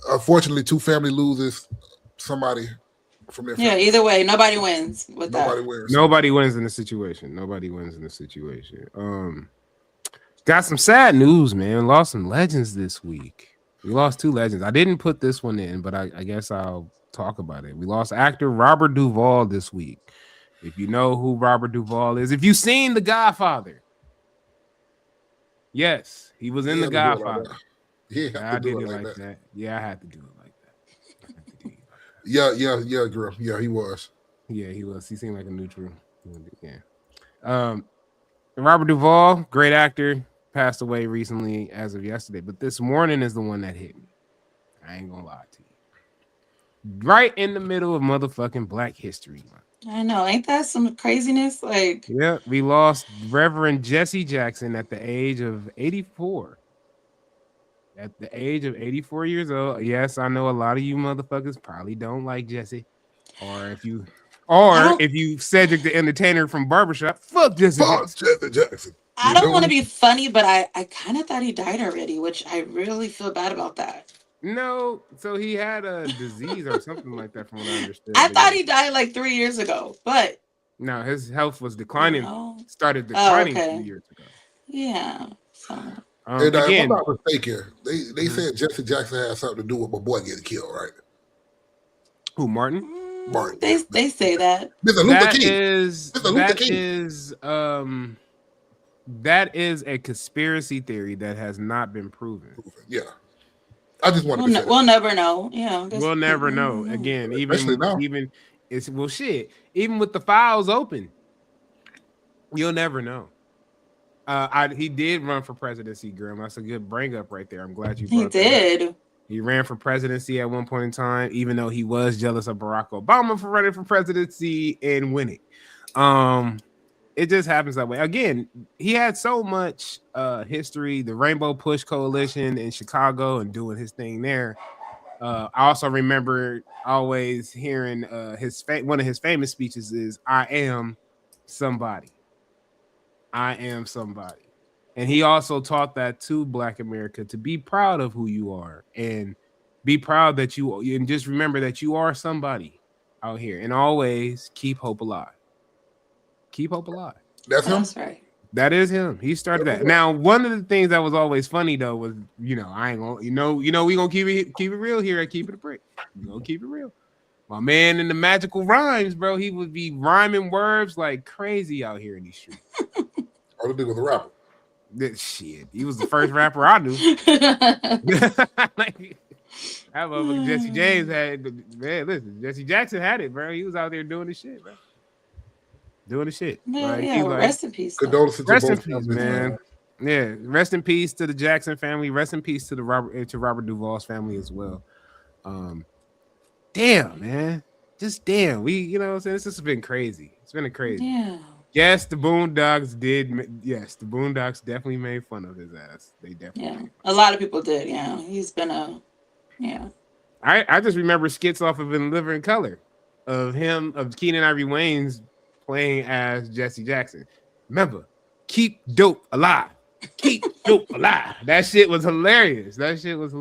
unfortunately, two family loses somebody from their family. Yeah, either way, nobody wins with nobody that. Wins. Nobody wins in the situation. Got some sad news, man. Lost some legends this week. We lost 2 legends. I didn't put this one in, but I guess I'll talk about it. We lost actor Robert Duvall this week. If you know who Robert Duvall is, if you've seen The Godfather, yes, he was in The Godfather. I did it like that. Yeah, I had to do it like that. Yeah, girl. Yeah, he was. Yeah, he was. He seemed like a neutral. Yeah. Robert Duvall, great actor, passed away recently as of yesterday, but this morning is the one that hit me. I ain't gonna lie to you. Right in the middle of motherfucking Black History Month. I know, ain't that some craziness? Like, yeah, we lost Reverend Jesse Jackson at the age of 84. At the age of 84 years old. Yes, I know a lot of you motherfuckers probably don't like Jesse, or if you Cedric the Entertainer from Barbershop, fuck Jesse Jackson. I don't want to be funny, but I kind of thought he died already, which I really feel bad about that. No, so he had a disease or something like that, from what I understood. I thought he died like 3 years ago, but no, his health was declining. Started declining 2 years ago. Yeah. So. And, if I'm not mistaken, they said Jesse Jackson had something to do with my boy getting killed, right? Who, Martin? Martin. They say that. That is a conspiracy theory that has not been proven. Yeah. I just want to we'll never know. Yeah. We'll never know. Again, even with the files open, you'll never know. He did run for presidency, Grim. That's a good bring up right there. I'm glad you brought that up. He ran for presidency at one point in time, even though he was jealous of Barack Obama for running for presidency and winning. It just happens that way. Again, he had so much history, the Rainbow Push Coalition in Chicago and doing his thing there. I also remember always hearing one of his famous speeches is, I am somebody. I am somebody. And he also taught that to Black America, to be proud of who you are and be proud that and just remember that you are somebody out here, and always keep hope alive. Keep hope alive. That's him. That's right. That is him. He started that. Now, one of the things that was always funny though was, I ain't gonna, we gonna keep it real here at Keep It a Brick. We gonna keep it real. My man in the magical rhymes, bro, he would be rhyming words like crazy out here in these streets. All he did was a rapper. Shit, he was the first rapper I knew. Like, that motherfucker Jesse James had, man, listen, Jesse Jackson had it, bro. He was out there doing the shit, bro. Doing the shit. Rest in peace. Condolences rest in peace, man. Yeah, rest in peace to the Jackson family. Rest in peace to Robert Duvall's family as well. Damn, man. Just damn. This has been crazy. It's been a crazy. Yeah. Yes, the Boondocks did. Yes, the Boondocks definitely made fun of his ass. They definitely. A lot of people did. Yeah, he's been I just remember skits off of In Living Color of Keenan Ivory Wayans playing as Jesse Jackson. Remember, keep dope alive. Keep dope alive. That shit was hilarious. That shit was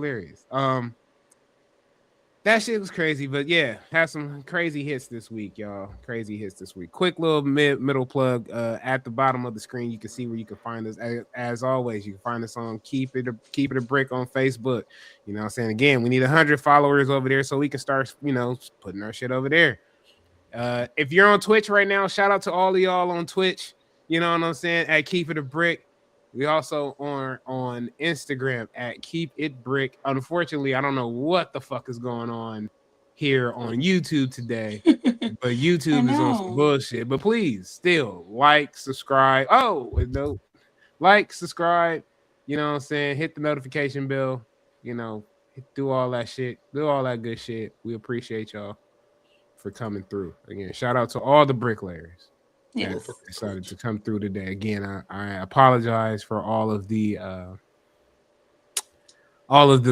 crazy. But yeah, have some crazy hits this week, y'all. Crazy hits this week. Quick little middle plug. At the bottom of the screen, you can see where you can find us. As always, you can find us on Keep It a Brick on Facebook. You know what I'm saying? Again, we need 100 followers over there so we can start, putting our shit over there. If you're on Twitch right now, shout out to all of y'all on Twitch. You know what I'm saying? At Keep It a Brick. We also are on Instagram at Keep It Brick. Unfortunately, I don't know what the fuck is going on here on YouTube today, but YouTube is on some bullshit. But please, still like, subscribe. Like, subscribe. You know what I'm saying? Hit the notification bell. Do all that shit. Do all that good shit. We appreciate y'all for coming through. Again, shout out to all the bricklayers. Yes, decided to come through today. Again, I apologize for all of the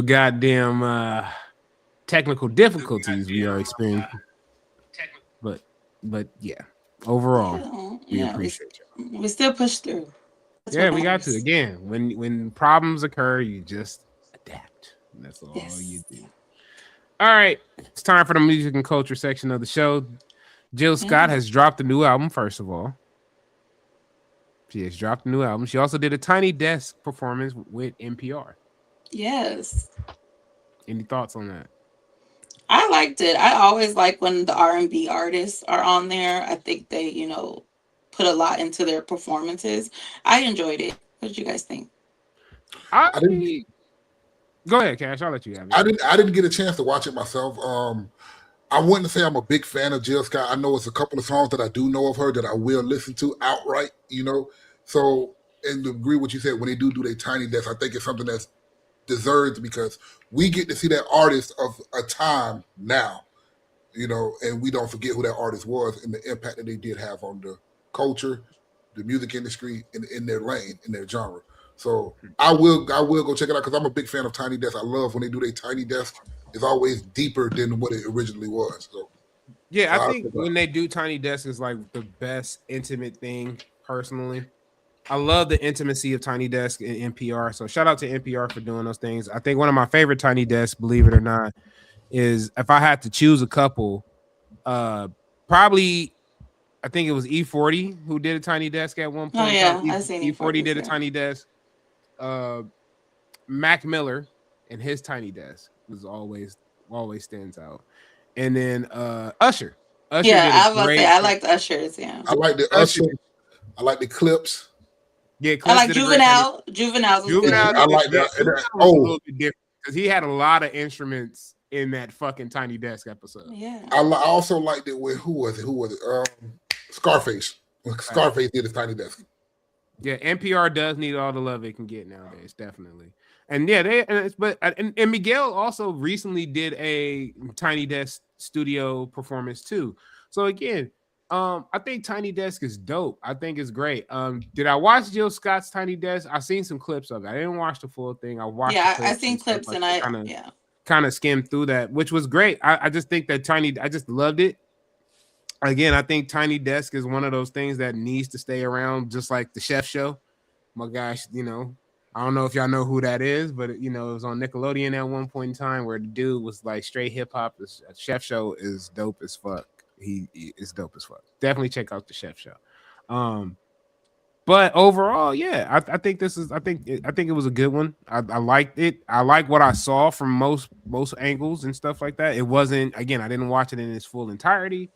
goddamn technical difficulties we are experiencing. But yeah, overall, we appreciate y'all. We still push through. That's we got to. Again, when problems occur, you just adapt. That's all you do. All right, it's time for the music and culture section of the show. Jill Scott has dropped a new album, first of all. She has dropped a new album. She also did a Tiny Desk performance with NPR. Yes. Any thoughts on that? I liked it. I always like when the R&B artists are on there. I think they, put a lot into their performances. I enjoyed it. What did you guys think? Go ahead, Cash. I'll let you have it. I didn't get a chance to watch it myself. I wouldn't say I'm a big fan of Jill Scott. I know it's a couple of songs that I do know of her that I will listen to outright, So, and to agree with what you said, when they do their Tiny Desk, I think it's something that's deserved because we get to see that artist of a time now, and we don't forget who that artist was and the impact that they did have on the culture, the music industry, in their lane, in their genre. So I will go check it out because I'm a big fan of Tiny Desk. I love when they do their Tiny Desk. It's always deeper than what it originally was. So I think when they do Tiny Desk is like the best intimate thing personally. I love the intimacy of Tiny Desk and NPR. So shout out to NPR for doing those things. I think one of my favorite Tiny Desks, believe it or not, is if I had to choose a couple, probably I think it was E40 who did a Tiny Desk at one point. Oh yeah, I seen E40 did a Tiny Desk. Mac Miller and his Tiny Desk was always stands out. And then Usher. Yeah, I liked Usher's. Yeah, I like the Usher. I like the Clips. Yeah, Clips I like Juvenile. Juvenile. I like that. A little bit different because he had a lot of instruments in that fucking Tiny Desk episode. Yeah, I also liked it with who was it? Scarface. Scarface did his Tiny Desk. Yeah, NPR does need all the love it can get nowadays, definitely. And yeah, and Miguel also recently did a Tiny Desk studio performance too. So again, I think Tiny Desk is dope. I think it's great. Did I watch Jill Scott's Tiny Desk? I seen some clips of it. I didn't watch the full thing. I watched. Yeah, I seen clips and I kind of skimmed through that, which was great. I just think that I just loved it. Again, I think Tiny Desk is one of those things that needs to stay around, just like the Chef Show. My gosh, I don't know if y'all know who that is, but it was on Nickelodeon at one point in time where the dude was like straight hip hop. The Chef Show is dope as fuck. He is dope as fuck. Definitely check out the Chef Show. But overall, yeah, I think it was a good one. I liked it. I like what I saw from most angles and stuff like that. It wasn't, again, I didn't watch it in its full entirety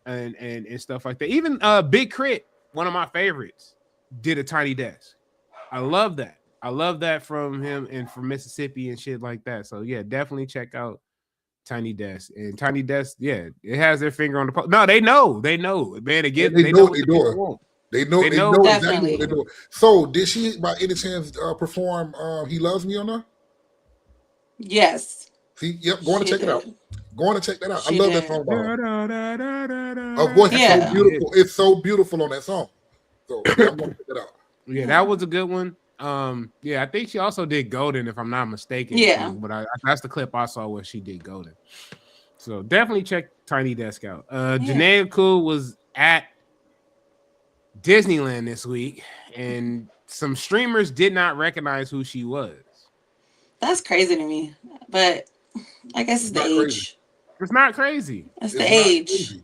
and stuff like that. Even Big Crit, one of my favorites, did a Tiny Desk. I love that. I love that from him and from Mississippi and shit like that. So yeah, definitely check out Tiny Desk. And Tiny Desk, yeah, it has their finger on the pulse. No, they know, man. Again, they know what they're doing. They know exactly what they're doing. So did she by any chance perform He Loves Me or not? Yes. See, yep, going to check it out. Going to check that out. I She love did. that song. Her voice is so beautiful. It's so beautiful on that song. So yeah, I'm gonna check it out. Yeah, that was a good one. Yeah, I think she also did Golden, if I'm not mistaken. Yeah. Too, but that's the clip I saw where she did Golden. So definitely check Tiny Desk out. Jhené Aiko was at Disneyland this week, and some streamers did not recognize who she was. That's crazy to me, but I guess it's the age. Crazy. It's not crazy. It's the age.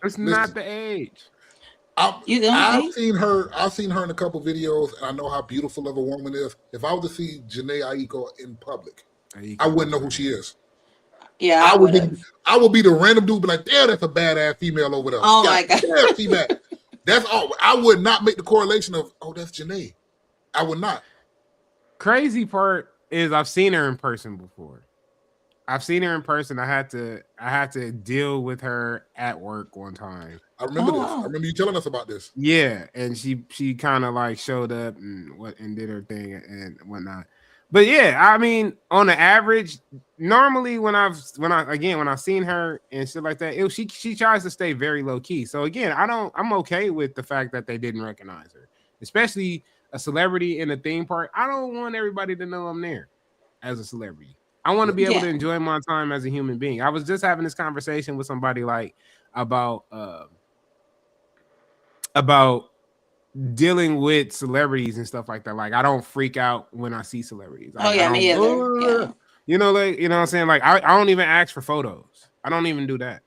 It's not the age. I've seen her in a couple videos, and I know how beautiful of a woman is. If I was to see Jhené Aiko in public, I wouldn't know who she is. Yeah, I would be the random dude, be like, "Damn, that's a badass female over there." Oh my god, damn, she bad. That's all. I would not make the correlation of, "Oh, that's Jhené." I would not. Crazy part is I've seen her in person before. I've seen her in person. I had to deal with her at work one time. I remember this. I remember you telling us about this. Yeah, and she kind of like showed up and did her thing and whatnot. But yeah, I mean, on the average, normally when I've seen her and shit like that, she tries to stay very low key. So again, I'm okay with the fact that they didn't recognize her, especially a celebrity in a theme park. I don't want everybody to know I'm there as a celebrity. I want to be able to enjoy my time as a human being. I was just having this conversation with somebody like about dealing with celebrities and stuff like that. Like I don't freak out when I see celebrities. Me either. Yeah. You know, like what I'm saying. Like I don't even ask for photos. I don't even do that.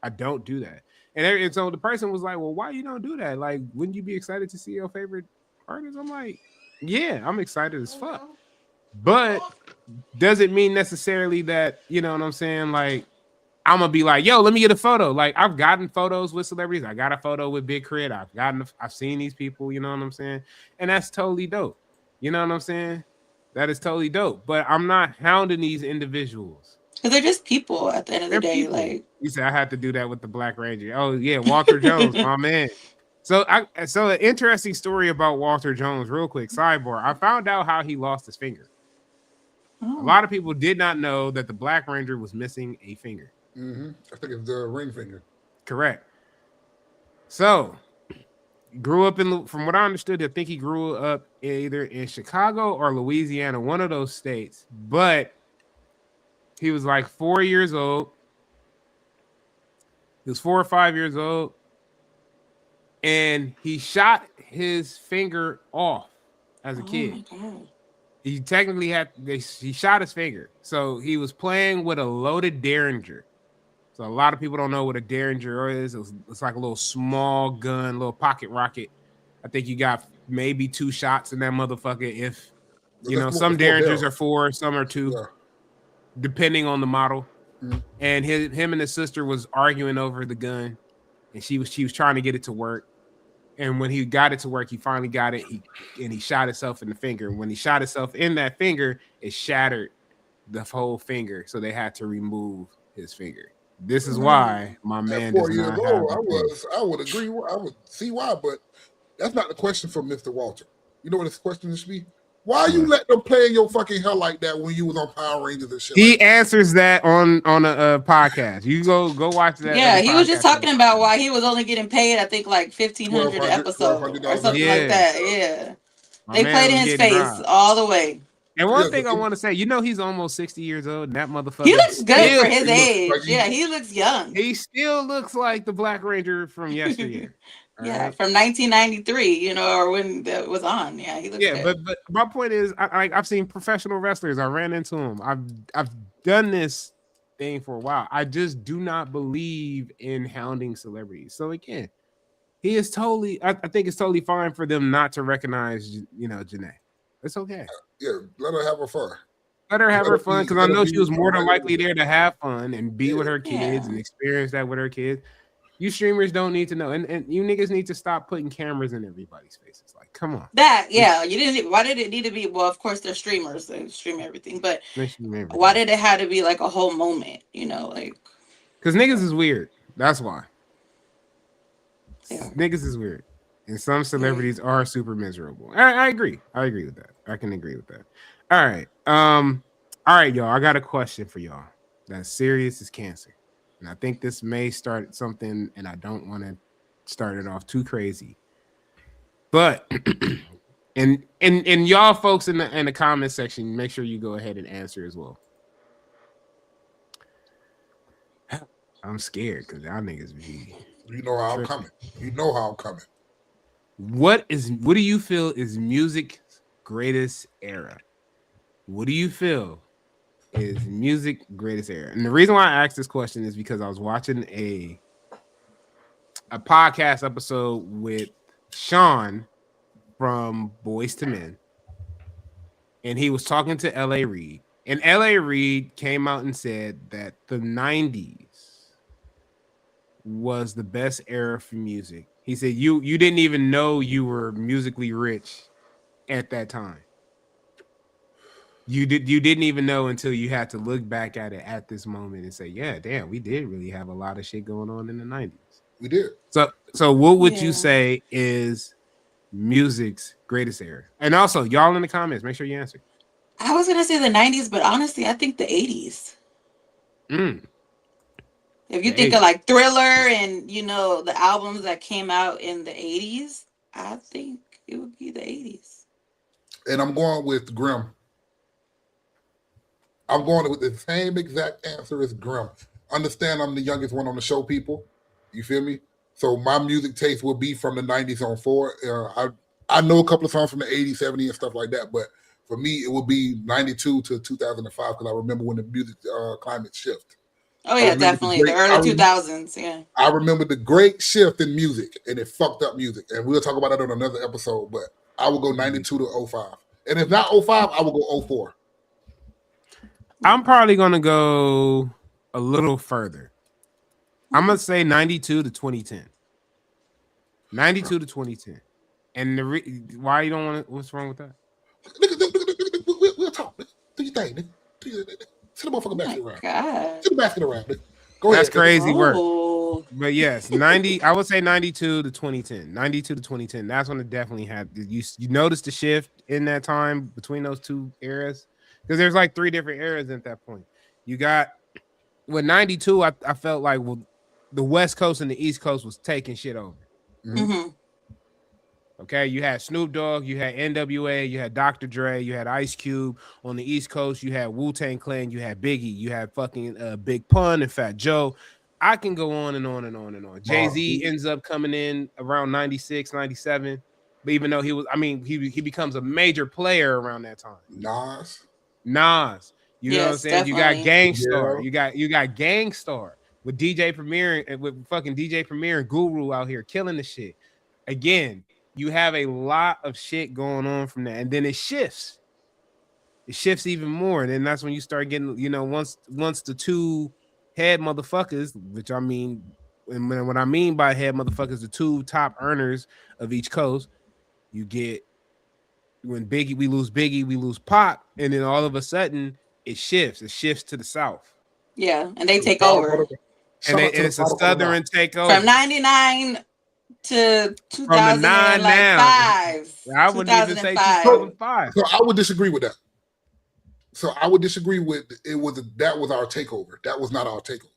I don't do that. And so the person was like, "Well, why you don't do that? Like, wouldn't you be excited to see your favorite artist?" I'm like, "Yeah, I'm excited as fuck." But doesn't mean necessarily that, you know what I'm saying? Like, I'm gonna be like, yo, let me get a photo. Like, I've gotten photos with celebrities. I got a photo with Big Crit. I've seen these people, you know what I'm saying? And that's totally dope. You know what I'm saying? That is totally dope. But I'm not hounding these individuals. Because they're just people at the end of the day. People. Like you said I had to do that with the Black Ranger. Oh, yeah, Walter Jones, my man. So an interesting story about Walter Jones, real quick. Sidebar. I found out how he lost his finger. A lot of people did not know that the Black Ranger was missing a finger. Mm-hmm. I think it's the ring finger. Correct. So, grew up from what I understood, I think he grew up either in Chicago or Louisiana, one of those states. But he was like 4 years old. He was 4 or 5 years old. And he shot his finger off as a kid. Oh my God. He technically he shot his finger. So he was playing with a loaded Derringer. So a lot of people don't know what a Derringer is. It's like a little small gun, little pocket rocket. I think you got maybe 2 shots in that motherfucker. If you know, some Derringers are 4, some are 2, depending on the model. Mm-hmm. And him and his sister was arguing over the gun, and she was trying to get it to work. And when he got it to work, he finally got it. He shot himself in the finger. When he shot himself in that finger, it shattered the whole finger. So they had to remove his finger. This is why my man does not have I would agree. I would see why, but that's not the question from Mr. Walter. You know what his question should be? Why you let them play in your fucking hair like that when you was on Power Rangers and shit? He answers that on a podcast. You go watch that. Yeah, he was just talking about why he was only getting paid, I think, like $1,500 an episode or something like that. Yeah, they played in his face all the way. And one thing I want to say, you know, he's almost 60 years old, and that motherfucker. He looks good for his age. He looks young. He still looks like the Black Ranger from yesteryear. Yeah, from 1993, you know, or when that was on. Yeah, he looks good. But my point is, I've seen professional wrestlers. I ran into them. I've done this thing for a while. I just do not believe in hounding celebrities. So again, he is totally. I think it's totally fine for them not to recognize, you know, Jhené. It's okay. Yeah, let her have her fun. Let her have her fun, because I know she was more than likely there to have fun and be with her kids and experience that with her kids. You streamers don't need to know, and you niggas need to stop putting cameras in everybody's faces. Like, come on. You didn't. Why did it need to be? Well, of course they're streamers; they stream everything. But why did it have to be like a whole moment? You know, like because niggas is weird. That's why. Yeah. Niggas is weird, and some celebrities are super miserable. I agree. I agree with that. I can agree with that. All right, y'all. I got a question for y'all. that's serious as cancer. And I think this may start something, and I don't want to start it off too crazy. But and y'all folks in the comment section, make sure you go ahead and answer as well. I'm scared because y'all niggas be. You know how I'm coming. You know how I'm coming. What do you feel is music's greatest era? What do you feel is music greatest era? And the reason why I asked this question is because I was watching a podcast episode with Sean from Boys to Men, and he was talking to L.A. Reid, and L.A. Reid came out and said that the 90s was the best era for music. He said you didn't even know you were musically rich at that time. You didn't even know until you had to look back at it at this moment and say, yeah, damn, we did really have a lot of shit going on in the 90s. We did. So what would you say is music's greatest era? And also, y'all in the comments, make sure you answer. I was gonna say the 90s, but honestly, I think the 80s. If you think of like Thriller and the albums that came out in the 80s, I think it would be the 80s. And I'm going with Grimm. I'm going with the same exact answer as Grimm. Understand I'm the youngest one on the show, people. You feel me? So my music taste will be from the 90s on forward. I know a couple of songs from the 80s, 70s, and stuff like that, but for me, it will be 92 to 2005 because I remember when the music climate shift. Oh, yeah, definitely. The early 2000s, yeah. I remember the great shift in music, and it fucked up music. And we'll talk about that on another episode, but I will go 92 to 05. And if not 05, I will go 04. I'm probably going to go a little further. I'm going to say 92 to 2010. 92 to 2010. And why you don't want to, what's wrong with that? We'll talk. Do your thing, nigga. Send the motherfucking basket around. God. Send the basket around, nigga. Go ahead. That's crazy work. But yes, 90. I would say 92 to 2010. 92 to 2010. That's when it definitely had. You noticed the shift in that time between those two eras? Because there's like 3 different eras at that point. You got with 92. I felt like the West Coast and the East Coast was taking shit over. Mm-hmm. Okay, you had Snoop Dogg, you had NWA, you had Dr. Dre, you had Ice Cube. On the East Coast, you had Wu-Tang Clan, you had Biggie, you had fucking Big Pun and Fat Joe. I can go on and on and on and on. Jay-Z ends up coming in around 96, 97. But even though he becomes a major player around that time. Nas. You know what I'm saying? Definitely. You got Gangstar. Yeah. You got Gangstar with DJ Premier and with fucking DJ Premier and Guru out here killing the shit. Again, you have a lot of shit going on from that, and then it shifts. It shifts even more, and then that's when you start getting, once the two head motherfuckers, which I mean, and what I mean by head motherfuckers, the 2 top earners of each coast, you get when we lose Biggie, we lose Pac, and then all of a sudden it shifts. It shifts to the South. Yeah, and they take over. And it's a Southern takeover From 99 to 2005. I wouldn't even say 2005. So I would disagree with that. So I would disagree with that was our takeover. That was not our takeover.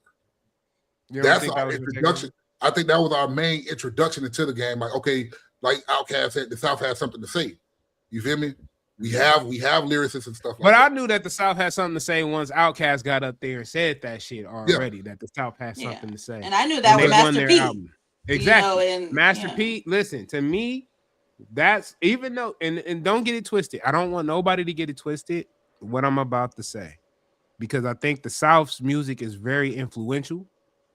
That's our introduction. I think that was our main introduction into the game. Like, okay, like Outkast said, the South has something to say. You feel me? We have lyricists and stuff like that. But I knew that the South had something to say once Outkast got up there and said that shit already, that the South had something to say. And I knew that with Master P. Exactly. Master P, listen, to me, that's even though, and don't get it twisted. I don't want nobody to get it twisted, what I'm about to say. Because I think the South's music is very influential.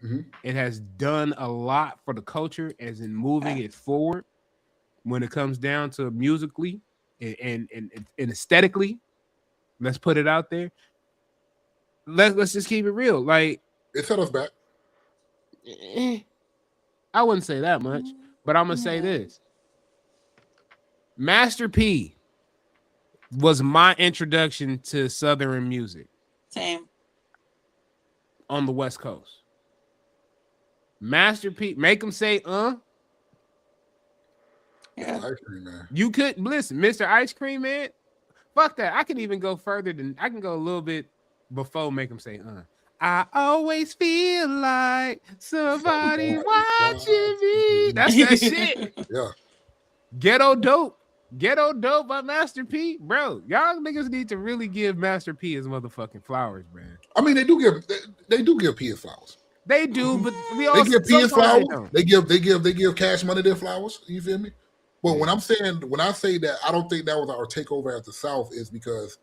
Mm-hmm. It has done a lot for the culture as in moving it forward when it comes down to musically and aesthetically. Let's put it out there. Let's just keep it real. Like, it set us back. I wouldn't say that much, but I'm gonna say this. Master P was my introduction to Southern music. Same. On the West Coast. Master P, make them say, Yeah. Ice Cream Man. You could listen, Mr. Ice Cream Man. Fuck that. I can even go further than I can go a little bit before make them say, I always feel like somebody watching me. That's that shit. Yeah. Ghetto Dope. Ghetto Dope by Master P. Bro, y'all niggas need to really give Master P his motherfucking flowers, man. I mean, they do give P his flowers. They do, but we They also give P his flowers. they They give Cash Money their flowers. You feel me? But when I say that, I don't think that was our takeover at the South is because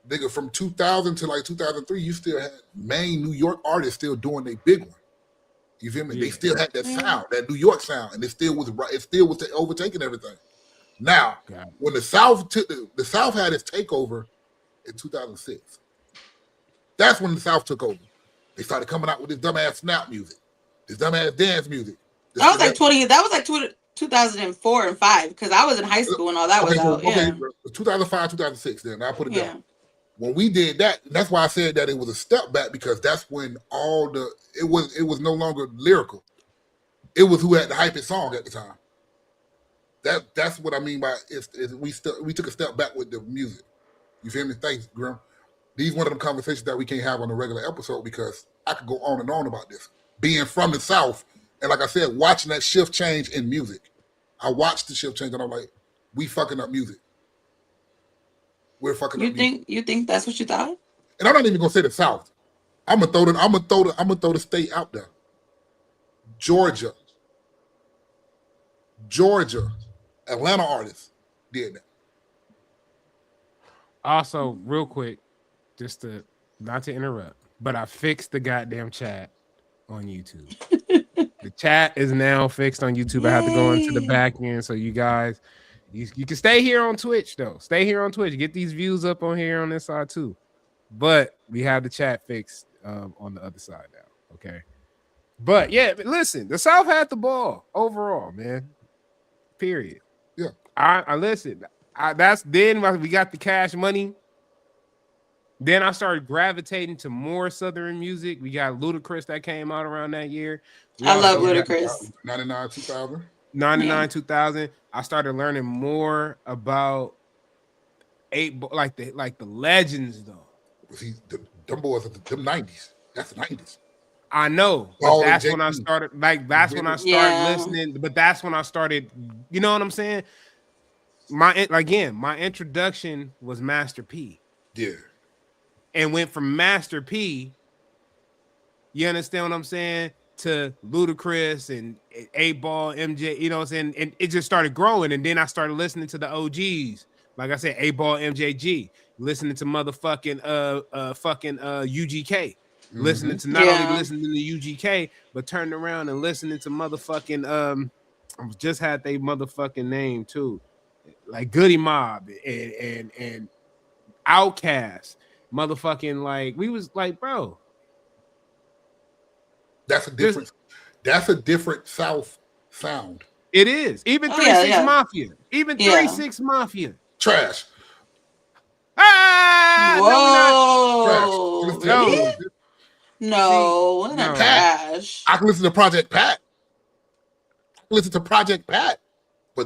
nigga from 2000 to like 2003, you still had main New York artists still doing their big one. You feel me? Yeah. They still had that sound, that New York sound, and it still was overtaking everything. Now, when the South had its takeover in 2006, that's when the South took over. They started coming out with this dumbass snap music, this dumbass dance music. That was like 2004 and 5 because I was in high school and all that was out. Okay, 2005, 2006. Then I put it down. When we did that, that's why I said that it was a step back because that's when it was no longer lyrical. It was who had the hypest song at the time. That's what I mean by we took a step back with the music. You feel me? Thanks, Grim. These one of them conversations that we can't have on a regular episode because I could go on and on about this. Being from the South, and like I said, watching that shift change in music. I watched the shift change and I'm like, we fucking up music. We're fucking up music. You think that's what you thought? And I'm not even gonna say the South. I'm gonna throw the state out there. Georgia, Atlanta artists did that. Also, real quick, just to not to interrupt, but I fixed the goddamn chat on YouTube. The chat is now fixed on YouTube. I have to go into the back end, so you guys, you can stay here on Twitch though. Stay here on Twitch. Get these views up on here on this side too. But we have the chat fixed on the other side now. Okay. But yeah, listen, the South had the ball overall, man. Period. Yeah. I listen. That's then we got the Cash Money. Then I started gravitating to more Southern music. We got Ludacris that came out around that year. I love Ludacris. 99, 2000. 99, 2000. I started learning more about like the legends though. See, them boys of them 90s. That's the 90s. I know, but that's when I started. Like that's when I started listening. But that's when I started. You know what I'm saying? My introduction was Master P. Yeah. And went from Master P. You understand what I'm saying? To Ludacris and 8Ball, MJ. You know what I'm saying? And it just started growing. And then I started listening to the OGs. Like I said, 8Ball, MJG. Listening to motherfucking UGK. Listening to not only listening to UGK, but turning around and listening to motherfucking I just had they motherfucking name too, like Goody Mob and Outkast, motherfucking like we was like, bro, that's a different South sound. It is even 3-6 Mafia, even 3-6 Mafia trash. Whoa! Trash. Really? No, trash. I can listen to Project Pat. But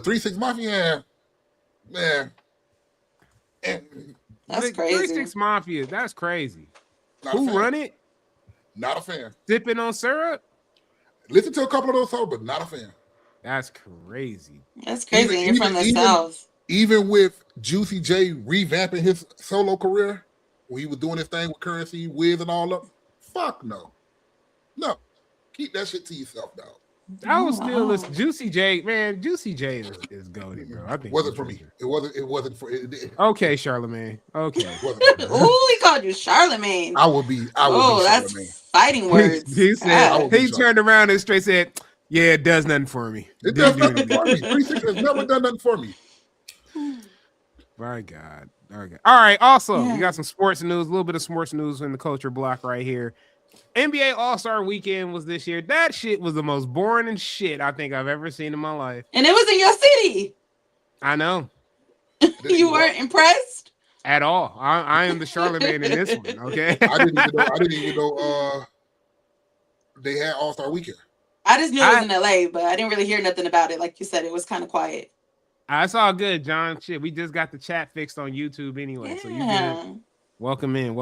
3-6 Mafia, man. That's crazy. 3-6 Mafia, that's crazy. Who run it? Not a fan. Sipping on syrup? Listen to a couple of those songs, but not a fan. That's crazy. That's crazy. You're from the South. Even with Juicy J revamping his solo career, when he was doing his thing with Currency, Wiz, and all of. Fuck no. No. Keep that shit to yourself, dog. I was still listen. Juicy J, man. Juicy J is goated, bro. I think it wasn't for me. It wasn't for it. Okay, Charlemagne. Okay. Ooh, he called you Charlemagne. I would be that's fighting words. He said he turned around and straight said, "Yeah, it does nothing for me. It does nothing for me. 3-6 has never done nothing for me." My God. Okay. All right. Also, we got some sports news, a little bit of sports news in the culture block right here. NBA All-Star Weekend was this year. That shit was the most boring shit I think I've ever seen in my life. And it was in your city. I know. You weren't impressed? At all. I am the Charlemagne in this one, okay? I didn't even know they had All-Star Weekend. I just knew it was in LA, but I didn't really hear nothing about it. Like you said, it was kind of quiet. It's all good, John. Shit, we just got the chat fixed on YouTube anyway. So you good. Welcome in.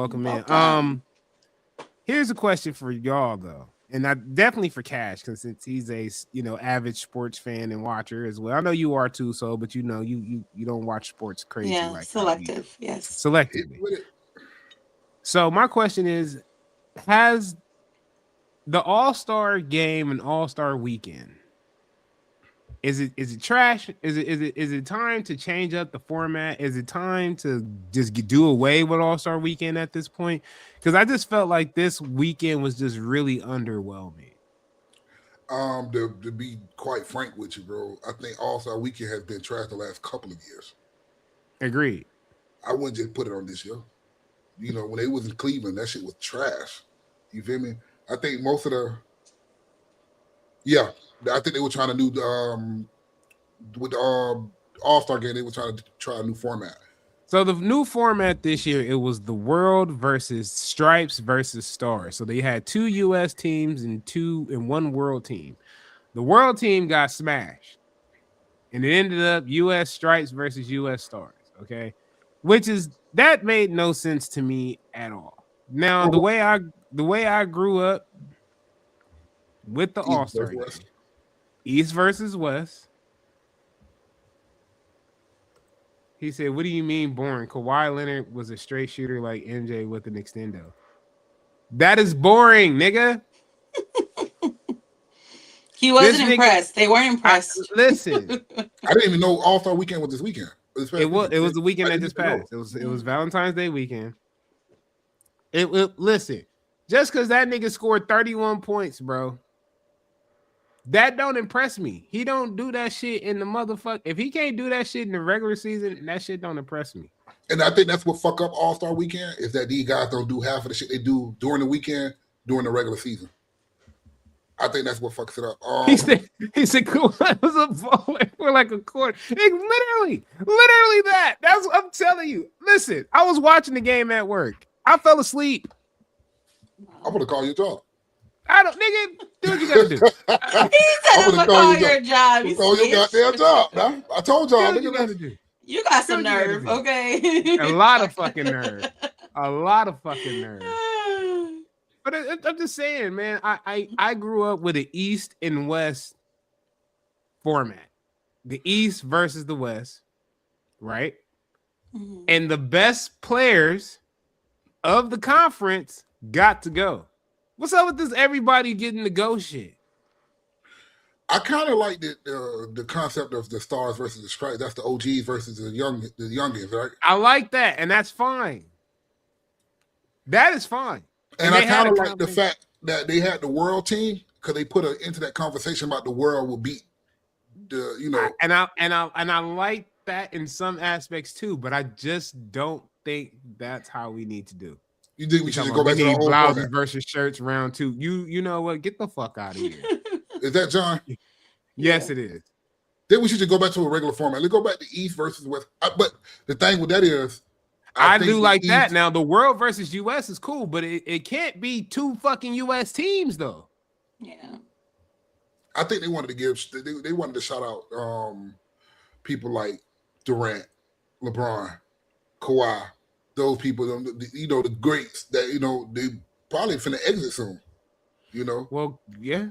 Here's a question for y'all though, and I definitely for Cash, because since he's a avid sports fan and watcher as well. I know you are too, so but you don't watch sports crazy Yeah, like selective. Yes. selectively. So my question is, has the All-Star game and All-Star weekend, is it trash? Is it time to change up the format? Is it time to just do away with All-Star weekend at this point? Because I just felt like this weekend was just really underwhelming. To be quite frank with you, bro, I think All-Star weekend has been trash the last couple of years. Agreed. I wouldn't just put it on this year. When they was in Cleveland, that shit was trash. You feel me? I think most of I think they were trying to do with the All-Star game. They were trying to try a new format. So the new format this year, it was the World versus Stripes versus Stars. So they had 2 U.S. teams and 1 World team. The World team got smashed, and it ended up U.S. Stripes versus U.S. Stars. Okay, that made no sense to me at all. Now the way I grew up with the All-Star game, East versus West. He said, "What do you mean boring? Kawhi Leonard was a straight shooter like MJ with an extendo. That is boring, nigga." He wasn't impressed. They weren't impressed. Listen, I didn't even know All-Star weekend was this weekend. It was the weekend that just passed. It was Valentine's Day weekend. Listen, just because that nigga scored 31 points, bro, that don't impress me. He don't do that shit in the motherfucker. If he can't do that shit in the regular season, that shit don't impress me. And I think that's what fuck up All-Star weekend is that these guys don't do half of the shit they do during the weekend during the regular season. I think that's what fucks it up. He said, Kawhi was a baller for like a quarter. Literally that. That's what I'm telling you. Listen, I was watching the game at work. I fell asleep. I'm gonna call your job. I don't, nigga, do what you gotta do. He said I'm gonna call your job. Call your goddamn job. Now, I told y'all, nigga. You got some nerve, okay? A lot of fucking nerve. But I'm just saying, man, I grew up with an East and West format. The East versus the West, right? Mm-hmm. And the best players of the conference got to go. What's up with this everybody getting to go shit? I kind of like the concept of the Stars versus the Stripes. That's the OGs versus the youngins, right? I like that, and that's fine. That is fine. And I kind of like the fact that they had the World team because they put into that conversation about the World will beat the, And I like that in some aspects too, but I just don't think that's how we need to do. You think we should go back to the old blouses format versus shirts round 2? You know what? Get the fuck out of here. Is that John? Yes, it is. Then we should just go back to a regular format. Let's go back to East versus West. But the thing with that is, I do like that. Now the World versus US is cool, but it can't be 2 fucking US teams though. Yeah. I think they wanted to they wanted to shout out people like Durant, LeBron, Kawhi, those people, the greats that they probably finna exit soon. Well, yeah,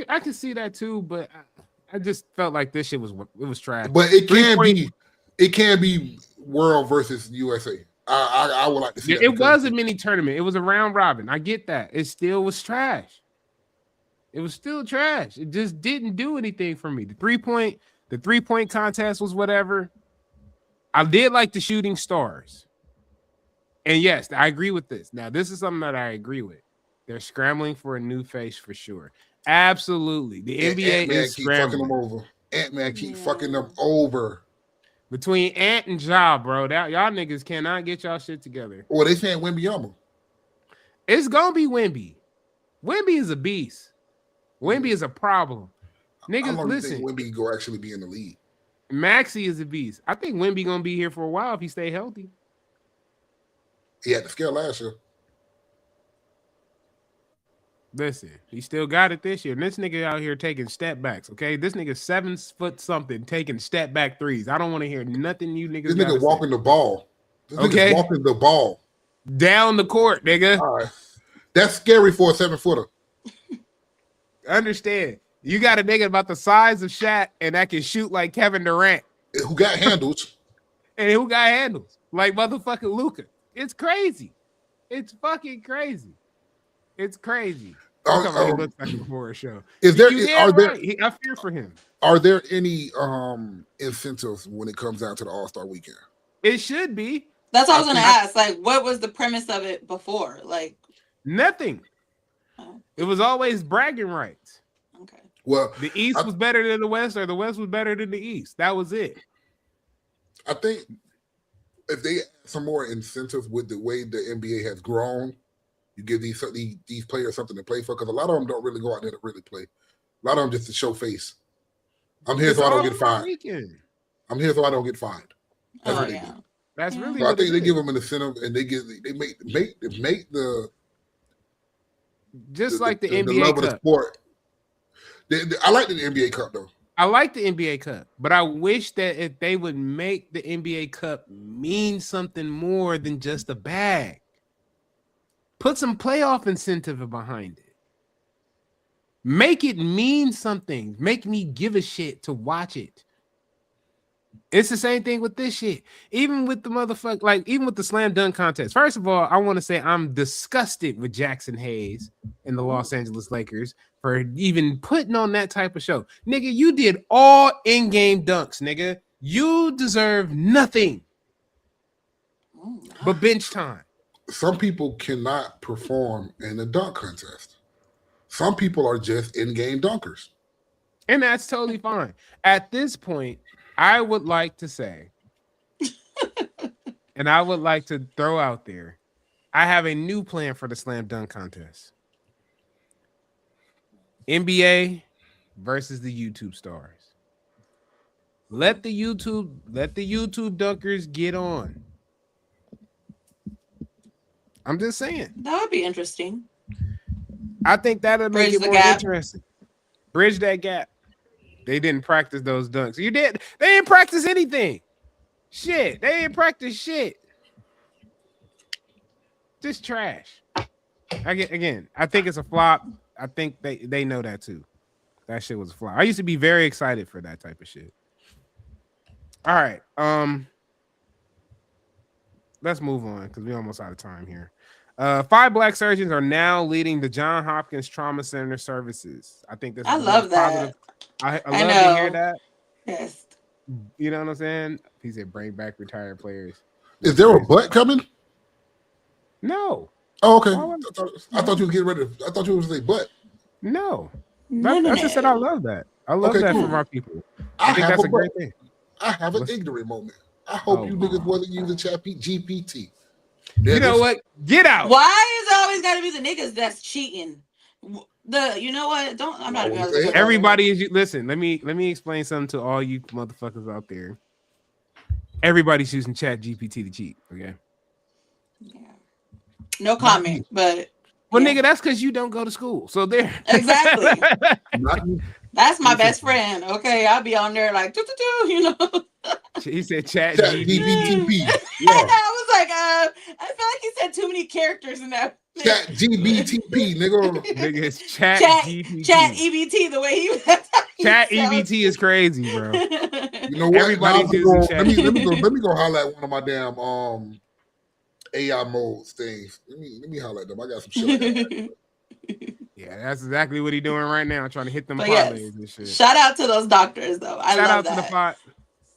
I can see that too, but I just felt like this shit was trash. But it can be World versus USA. I would like to see that. It was a mini tournament. It was a round robin. I get that. It still was trash. It was still trash. It just didn't do anything for me. The 3-point contest was whatever. I did like the shooting stars. And yes, I agree with this. Now, this is something that I agree with. They're scrambling for a new face for sure. Absolutely. The NBA is scrambling. Ant-Man keep fucking them over. Between Ant and Ja, bro, y'all niggas cannot get y'all shit together. Well, they saying Wembyama. It's gonna be Wemby. Wemby is a beast. Wemby is a problem. Niggas, listen. Wemby go actually be in the league. Maxey is a beast. I think Wemby gonna be here for a while if he stay healthy. He had the scale last year. Listen, he still got it this year. And this nigga out here taking step backs, okay? This nigga 7 foot something taking step back threes. I don't want to hear nothing you niggas. This nigga walking the ball. This nigga walking the ball down the court, nigga. All right. That's scary for a 7-footer. Understand? You got a nigga about the size of Shaq and that can shoot like Kevin Durant. Who got handles. And who got handles like motherfucking Luka. It's crazy. It's fucking crazy. It's crazy. He looks like a horror show. I fear for him. Are there any incentives when it comes down to the All-Star weekend? It should be. That's what I was gonna ask. Like, what was the premise of it before? Like, nothing. It was always bragging rights. Okay. Well, the East was better than the West, or the West was better than the East. That was it. I think if they add some more incentives with the way the NBA has grown, you give these players something to play for, because a lot of them don't really go out there to really play. A lot of them just to show face. I'm here so I don't get fined. I'm here so I don't get fined. That's what they do. That's really. So I think they give them an incentive, and they make the just like the NBA the love Cup. Of the sport. I like the NBA Cup though. I like the NBA Cup, but I wish that if they would make the NBA Cup mean something more than just a bag. Put some playoff incentive behind it. Make it mean something. Make me give a shit to watch it. It's the same thing with this shit. Even with the motherfucker, like even with the slam dunk contest. First of all, I want to say I'm disgusted with Jackson Hayes and the Los Angeles Lakers for even putting on that type of show. Nigga, you did all in-game dunks, nigga. You deserve nothing but bench time. Some people cannot perform in a dunk contest. Some people are just in-game dunkers. And that's totally fine. At this point, I would like to say, and I would like to throw out there, I have a new plan for the slam dunk contest. NBA versus the YouTube stars. Let the YouTube dunkers get on. I'm just saying. That would be interesting. I think that'll make it more interesting. Bridge that gap. They didn't practice those dunks. You did. They didn't practice anything. Shit. They didn't practice shit. Just trash. I think it's a flop. I think they know that too. That shit was a flop. I used to be very excited for that type of shit. All right. Let's move on because we're almost out of time here. 5 black surgeons are now leading the Johns Hopkins Trauma Center Services. I think this. I love that. Positive. I love to hear that. Yes. You know what I'm saying? He said, "Bring back retired players." Is there a butt coming? No. Oh, okay. I thought you were getting ready. I thought you were going to say butt. No. I just said I love that. I love that from our people. I think that's a great thing. I have an ignorant moment. I hope you niggas wasn't using chat GPT. You know what? Get out. Why is it always got to be the niggas that's cheating? You know what? I'm not even. Everybody is. Listen, let me explain something to all you motherfuckers out there. Everybody's using Chat GPT to cheat. Okay. Yeah. No comment, but. Well, nigga, that's because you don't go to school. So there. Exactly. That's my best friend. Okay, I'll be on there like, you know. He said Chat GPT. Yeah. I was like, I feel like he said too many characters in that. Chat GBTP, nigga. Nigga, it's Chat GPT. Chat EBT, the way he Chat EBT is crazy, bro. You know what? Everybody's using Chat. Let me go holler at one of my damn AI modes things. Let me holler at them. I got some shit. Yeah, that's exactly what he's doing right now, trying to hit them parlays and shit. Shout out to those doctors, though. I love that. To the 5.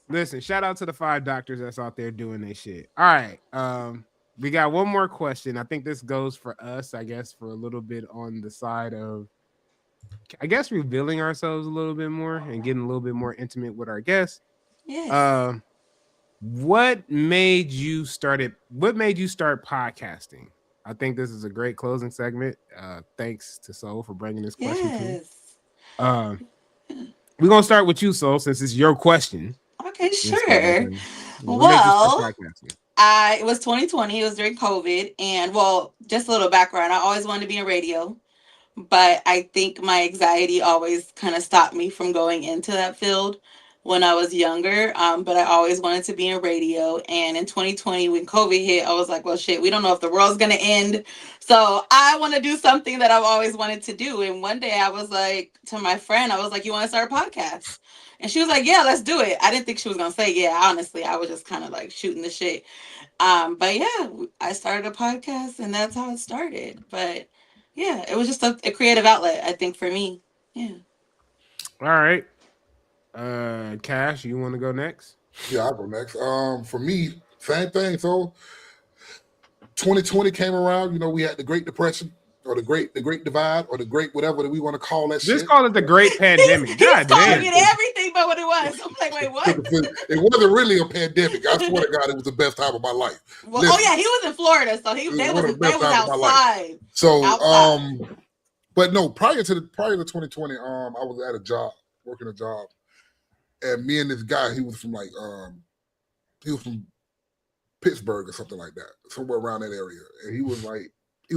Listen, shout out to the 5 doctors that's out there doing their shit. All right, we got one more question. I think this goes for us, I guess, for a little bit on the side of, I guess, revealing ourselves a little bit more and getting a little bit more intimate with our guests. Yes. What made you start podcasting? I think this is a great closing segment. Thanks to Soul for bringing this question to us. We're going to start with you, Soul, since it's your question. Okay, sure. Well, it was 2020. It was during COVID. And, just a little background. I always wanted to be in radio. But I think my anxiety always kind of stopped me from going into that field. when I was younger, but I always wanted to be in radio. And in 2020, when COVID hit, I was like, well, shit, we don't know if the world's going to end. So I want to do something that I've always wanted to do. And one day I was like, to my friend, I was like, you want to start a podcast? And she was like, yeah, let's do it. I didn't think she was going to say, yeah, honestly. I was just kind of like shooting the shit. But yeah, I started a podcast and that's how it started. But yeah, it was just a creative outlet, I think, for me. Yeah. All right. Cash, you want to go next? Yeah, I'll go next. For me, same thing. So 2020 came around, you know, we had the Great Depression or the Great Divide or the Great whatever that we want to call that shit. Just call it the Great Pandemic. He's God damn. calling it everything but what it was. I'm like, wait, what? It wasn't really a pandemic. I swear to God, it was the best time of my life. Well, listen, he was in Florida, so they was outside. So but no, prior to 2020, I was at a job, working a job. And me and this guy, he was from Pittsburgh or something like that, somewhere around that area. And he was an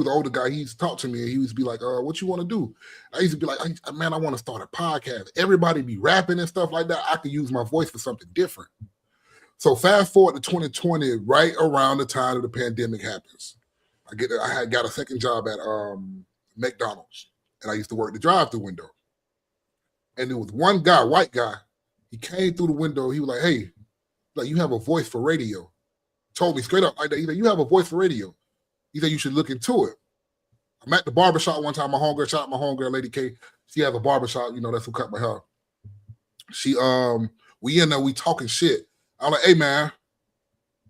older guy. He used to talk to me and he used to be like, what you want to do? I used to be like, man, I want to start a podcast. Everybody be rapping and stuff like that. I could use my voice for something different. So fast forward to 2020, right around the time of the pandemic happens. I had got a second job at McDonald's, and I used to work the drive-thru window. And there was one guy, white guy, he came through the window. He was like, hey, like, you have a voice for radio. Told me straight up like that. He said, you have a voice for radio. He said, you should look into it. I'm at the barbershop one time. My homegirl, Lady K. She has a barbershop. You know, that's who cut my hair. We in there, we talking shit. I'm like, hey, man,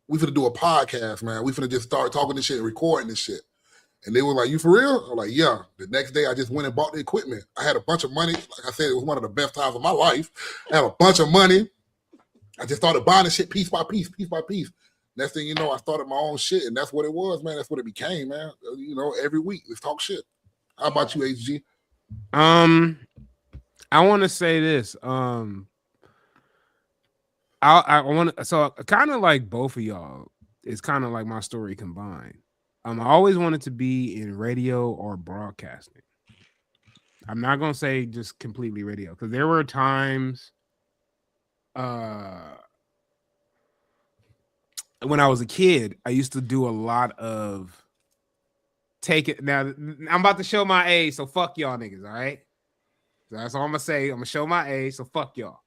we finna do a podcast, man. We finna just start talking this shit and recording this shit. And they were like, you for real? I'm like, yeah. The next day, I just went and bought the equipment. I had a bunch of money. Like I said, it was one of the best times of my life. I had a bunch of money. I just started buying the shit piece by piece. Next thing you know, I started my own shit, and that's what it was, man. That's what it became, man. You know, every week, let's talk shit. How about you, HG? I want to say this. I want to, so kind of like both of y'all, it's kind of like my story combined. I always wanted to be in radio or broadcasting. I'm not gonna say just completely radio, because there were times when I was a kid, I used to do a lot of now I'm about to show my age, so fuck y'all niggas, all right? That's all I'm gonna say. I'm gonna show my age, so fuck y'all.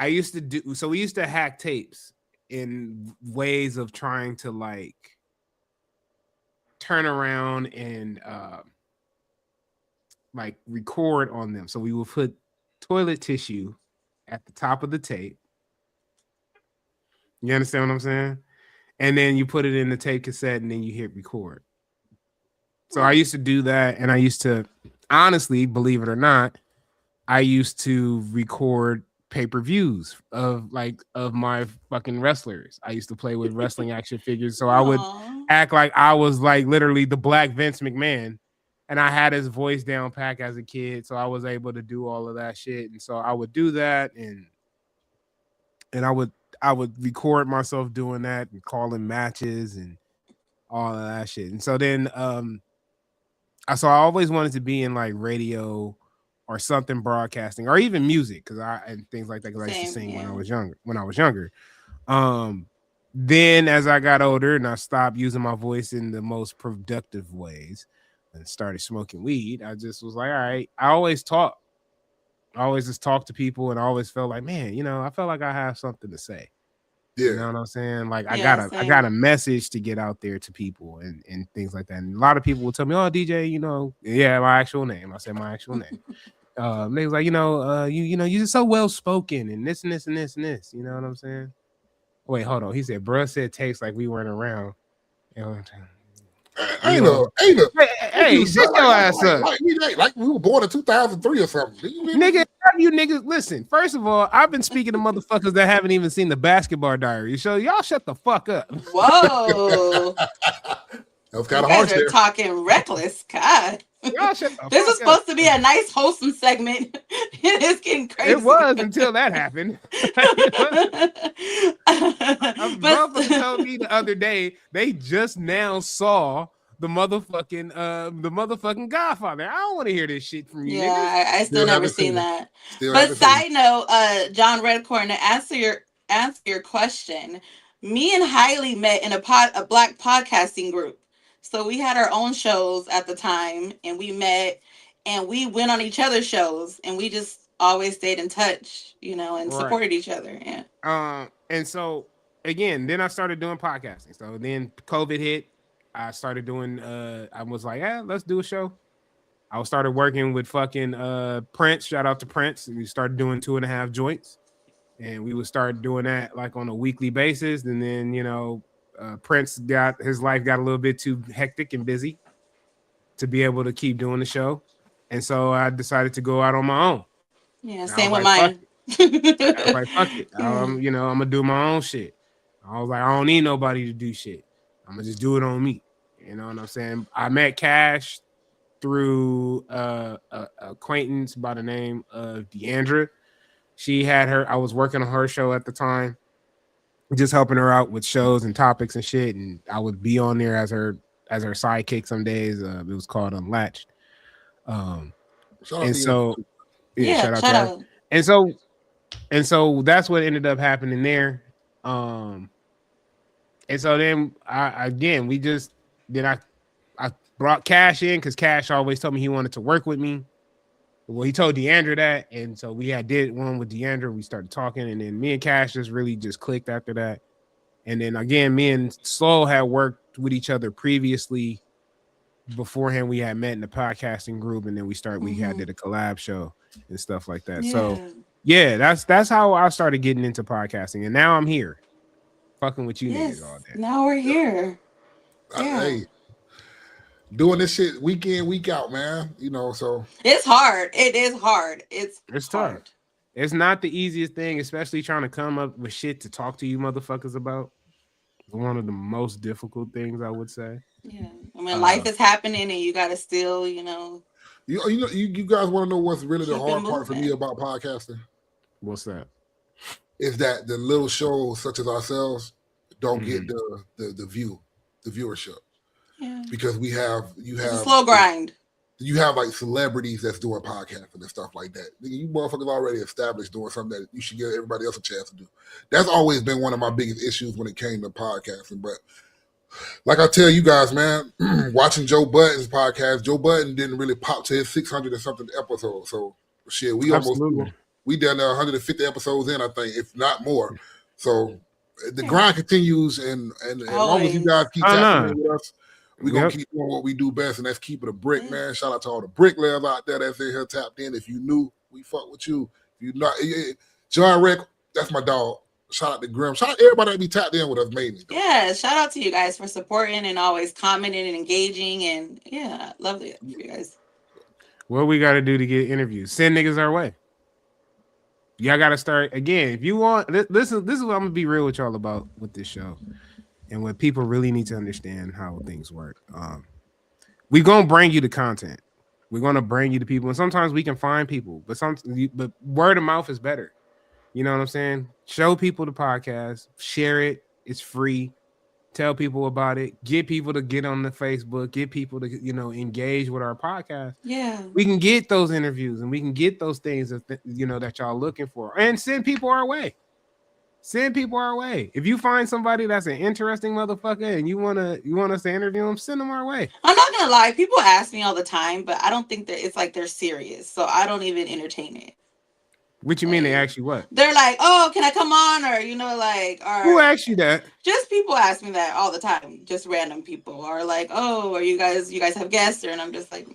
We used to hack tapes in ways of trying to like turn around and like record on them. So we would put toilet tissue at the top of the tape. You understand what I'm saying? And then you put it in the tape cassette and then you hit record. So I used to do that, and I used to, honestly, believe it or not, I used to record pay-per-views of my fucking wrestlers. I used to play with wrestling action figures, so I would act like I was like literally the Black Vince McMahon, and I had his voice down pack as a kid, so I was able to do all of that shit. And so I would do that, and I would record myself doing that and calling matches and all of that shit. And so then I always wanted to be in like radio or something broadcasting or even music and things like that, because I used to sing when I was younger. Then as I got older and I stopped using my voice in the most productive ways and started smoking weed, I just was like, all right, I always talk. I always just talk to people, and I always felt like, man, you know, I felt like I have something to say. Yeah. You know what I'm saying? Like I got a message to get out there to people and things like that. And a lot of people will tell me, oh, DJ, you know, yeah, my actual name. I said my actual name. They was like, you know, you're just so well spoken and this and this and this and this. You know what I'm saying? Wait, hold on. He said, bruh said takes like we weren't around. You know, Hey, shut your ass up. Like we were born in 2003 or something. Nigga, you niggas, listen. First of all, I've been speaking to motherfuckers that haven't even seen the Basketball Diaries, so y'all shut the fuck up. Whoa. That was kind of harsh. They're talking reckless. God. Y'all shut the this is supposed to be a nice, wholesome segment. It's getting crazy. It was until that happened. My brother told me the other day they just now saw the motherfucking Godfather. I don't want to hear this shit from you, niggas. Yeah, I still never seen that. Still But haven't seen side note, John Redcorn, to answer your question, me and Hailey met in a black podcasting group. So we had our own shows at the time, and we met, and we went on each other's shows, and we just always stayed in touch, and supported each other. Yeah. And so again, then I started doing podcasting. So then COVID hit. I started doing. I was like, yeah, let's do a show. I started working with fucking Prince. Shout out to Prince. And we started doing 2.5 joints, and we would start doing that like on a weekly basis. And then Prince his life got a little bit too hectic and busy to be able to keep doing the show, and so I decided to go out on my own. Yeah, same with mine. I was like, fuck it. I'm gonna do my own shit. I was like, I don't need nobody to do shit. I'm gonna just do it on me. You know what I'm saying? I met Cash through a acquaintance by the name of Deandra. She had I was working on her show at the time, just helping her out with shows and topics and shit. And I would be on there as her sidekick some days. It was called Unlatched. Shout out. And so that's what ended up happening there. And so then I brought Cash in because Cash always told me he wanted to work with me. Well, he told Deandra that, and so we did one with Deandra. We started talking, and then me and Cash just clicked after that. And then again, me and Slow had worked with each other previously. Beforehand, we had met in the podcasting group, and then we did a collab show and stuff like that. Yeah. So yeah, that's how I started getting into podcasting, and now I'm here, fucking with you niggas all day. Now we're here. Yeah. Hey, doing this shit week in, week out, man. So it's hard. It is hard. It's hard. Tough. It's not the easiest thing, especially trying to come up with shit to talk to you motherfuckers about. It's one of the most difficult things, I would say. Yeah, I mean, life is happening, and you got to still, You guys want to know what's really the hard part for me about podcasting? What's that? Is that the little shows such as ourselves don't get the viewership. Yeah. Because you have a slow grind. You have like celebrities that's doing podcasting and stuff like that. You motherfuckers already established doing something that you should give everybody else a chance to do. That's always been one of my biggest issues when it came to podcasting. But like I tell you guys, man, watching Joe Budden's podcast, Joe Budden didn't really pop to his 600 and something episodes. So shit, we done there 150 episodes in, I think, if not more. So the grind continues, and as long as you guys keep tapping with us, we're gonna keep doing what we do best, and that's keeping a brick, man. Shout out to all the bricklayers out there that's in here tapped in. If you new, we fuck with you. If you not, John Rick, that's my dog. Shout out to Grim. Shout out to everybody that be tapped in with us, mainly. Yeah, shout out to you guys for supporting and always commenting and engaging, and love you guys. What we got to do to get interviews? Send niggas our way. Y'all got to start again. If you want, this is what I'm gonna be real with y'all about with this show, and what people really need to understand how things work. We're gonna bring you the content. We're gonna bring you the people, and sometimes we can find people, but word of mouth is better. You know what I'm saying? Show people the podcast, share it. It's free. Tell people about it. Get people to get on the Facebook. Get people to engage with our podcast. Yeah, we can get those interviews and we can get those things that y'all looking for, and send people our way. Send people our way. If you find somebody that's an interesting motherfucker and you want us to interview them, send them our way. I'm not gonna lie. People ask me all the time, but I don't think that it's like they're serious, so I don't even entertain it. What you mean they ask you what? They're like, oh, can I come on? Or, who asked you that? Just people ask me that all the time. Just random people. Or like, oh, are you guys have guests? And I'm just like,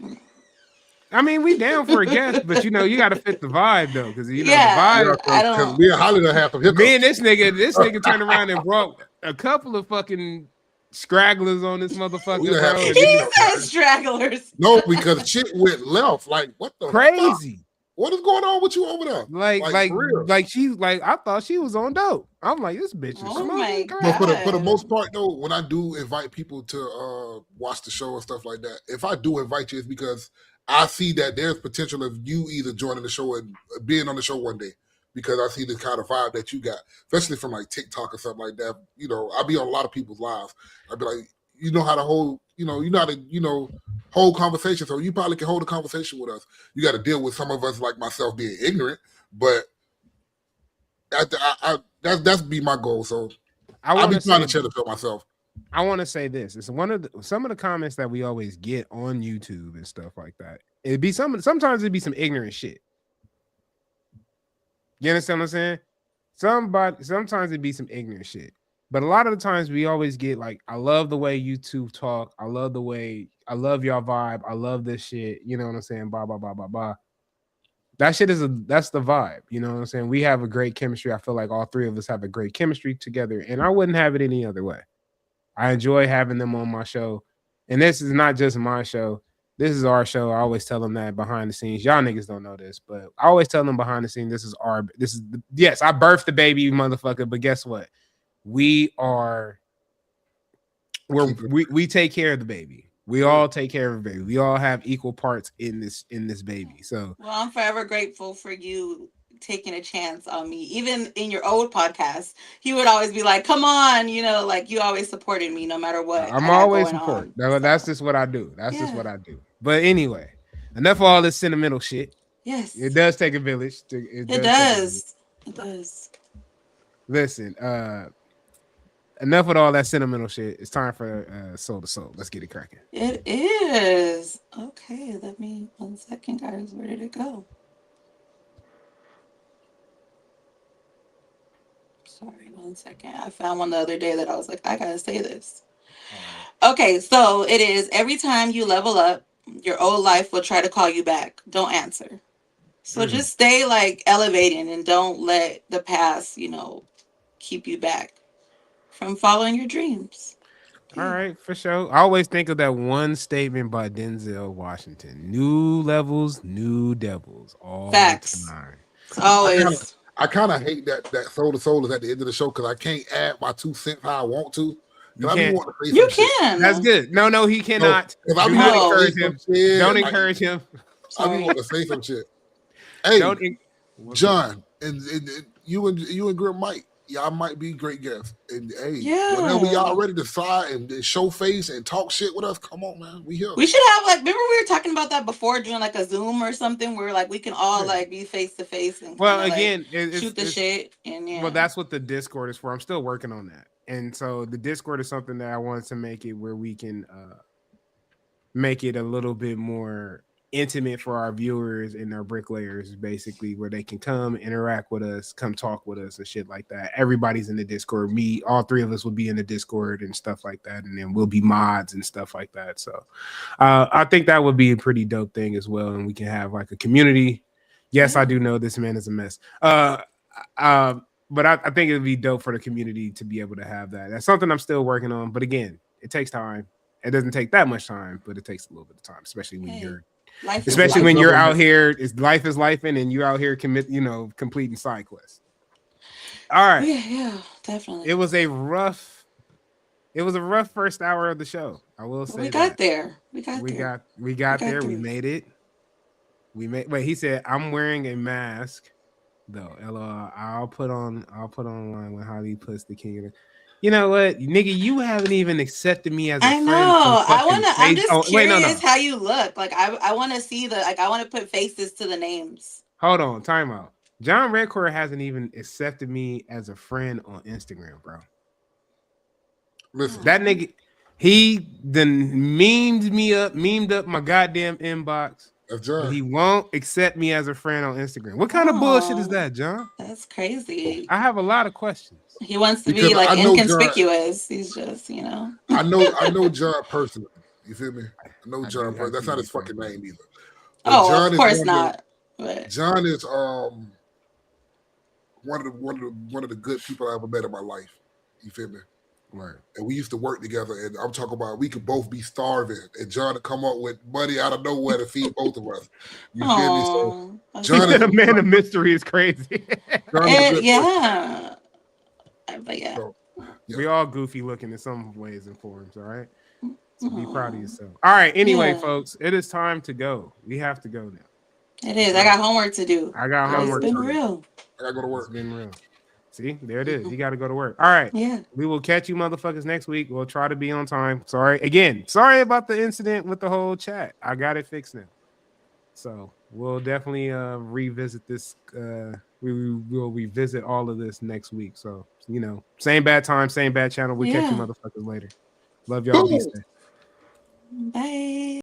I mean, we down for a guest, but you got to fit the vibe though. Because the vibe. Because we Hollywood have some hiccups. Me and this nigga turned around and brought a couple of fucking stragglers on this motherfucker. He said stragglers. No, because shit went left. Like, what the crazy? Fuck? What is going on with you over there? Like she's like, I thought she was on dope. I'm like, this bitch is smoking. But for the most part though, when I do invite people to watch the show and stuff like that, if I do invite you, it's because I see that there's potential of you either joining the show and being on the show one day, because I see the kind of vibe that you got, especially from like TikTok or something like that. I'll be on a lot of people's lives. I'll be like, you know how to hold, you know how to, hold conversations. So you probably can hold a conversation with us. You got to deal with some of us like myself being ignorant, but that's be my goal. So I'll be trying to chill myself. I want to say this. It's some of the comments that we always get on YouTube and stuff like that. Sometimes it'd be some ignorant shit. You understand what I'm saying? Sometimes it'd be some ignorant shit. But a lot of the times we always get like, I love the way you two talk. I love y'all vibe. I love this shit. You know what I'm saying? Blah, blah, blah, blah, blah. That shit that's the vibe. You know what I'm saying? We have a great chemistry. I feel like all three of us have a great chemistry together, and I wouldn't have it any other way. I enjoy having them on my show. And this is not just my show. This is our show. I always tell them that behind the scenes. Y'all niggas don't know this, but I always tell them behind the scenes, yes, I birthed the baby, motherfucker, but guess what? We take care of the baby. We all take care of the baby. We all have equal parts in this baby. So well, I'm forever grateful for you taking a chance on me. Even in your old podcast, he would always be like, come on, like you always supported me no matter what. I'm always supporting. That's just what I do. Just what I do. But anyway, enough of all this sentimental shit. Yes. It does take a village. It does. Listen, enough with all that sentimental shit. It's time for Soul to Soul. Let's get it cracking. It is. Okay, 1 second, guys. Where did it go? Sorry, 1 second. I found one the other day that I was like, I gotta say this. Okay, so it is every time you level up, your old life will try to call you back. Don't answer. So just stay like elevating and don't let the past, keep you back from following your dreams. All right, for sure. I always think of that one statement by Denzel Washington: "New levels, new devils." All Facts. the time. Always. I kind of hate that Soul to Soul is at the end of the show because I can't add my 2 cents how I want to. You can. That's good. No, he cannot. So, don't encourage him. Don't encourage him. I want to say some shit. Hey, John, and you and Grim Mike, y'all might be great guests. And hey, whenever y'all ready to decide and show face and talk shit with us, come on, man. We here. We should have remember we were talking about that before, doing like a Zoom or something where like we can all like be face to face and shoot the shit. And well, that's what the Discord is for. I'm still working on that. And so the Discord is something that I wanted to make it where we can make it a little bit more intimate for our viewers and our bricklayers, basically, where they can come interact with us, come talk with us and shit like that. Everybody's in the Discord. All three of us will be in the Discord and stuff like that. And then we'll be mods and stuff like that. So I think that would be a pretty dope thing as well. And we can have like a community. Yes, I do know this man is a mess. But I think it would be dope for the community to be able to have that. That's something I'm still working on. But again, it takes time. It doesn't take that much time, but it takes a little bit of time, especially when you're out here. Life is life, and you're out here completing side quests. All right. Yeah, definitely. It was a rough first hour of the show. I will say we got there. We got there. We made it. Wait, he said, I'm wearing a mask. Though, LOL, I'll put on line when Holly puts the king in. You know what, nigga, you haven't even accepted me as a friend. I'm just curious how you look. Like I want to see I want to put faces to the names. Hold on, time out. John Redcore hasn't even accepted me as a friend on Instagram, bro. Listen, that nigga, he then memed up my goddamn inbox. He won't accept me as a friend on Instagram. What kind of bullshit is that, John? That's crazy. I have a lot of questions. He wants to be like inconspicuous. John, he's just, I know John personally. You feel me? I know John personally. That's not his fucking name either. But John of course not. John is one of the good people I ever met in my life. You feel me? Right. And we used to work together, and I'm talking about we could both be starving, and John would come up with money out of nowhere to feed both of us. You feel me? So John is a man of mystery is crazy. But yeah. So, we all goofy looking in some ways and forms, all right? So be proud of yourself. All right, anyway, folks, it is time to go. We have to go now. It is. I got homework to do. I got homework. It's been real. I gotta go to work. It's been real. See, there it is. You got to go to work. All right. Yeah. We will catch you motherfuckers next week. We'll try to be on time. Sorry about the incident with the whole chat. I got it fixed now. So we'll definitely revisit this. We will revisit all of this next week. So, same bad time, same bad channel. We'll catch you motherfuckers later. Love y'all. Be safe. Bye.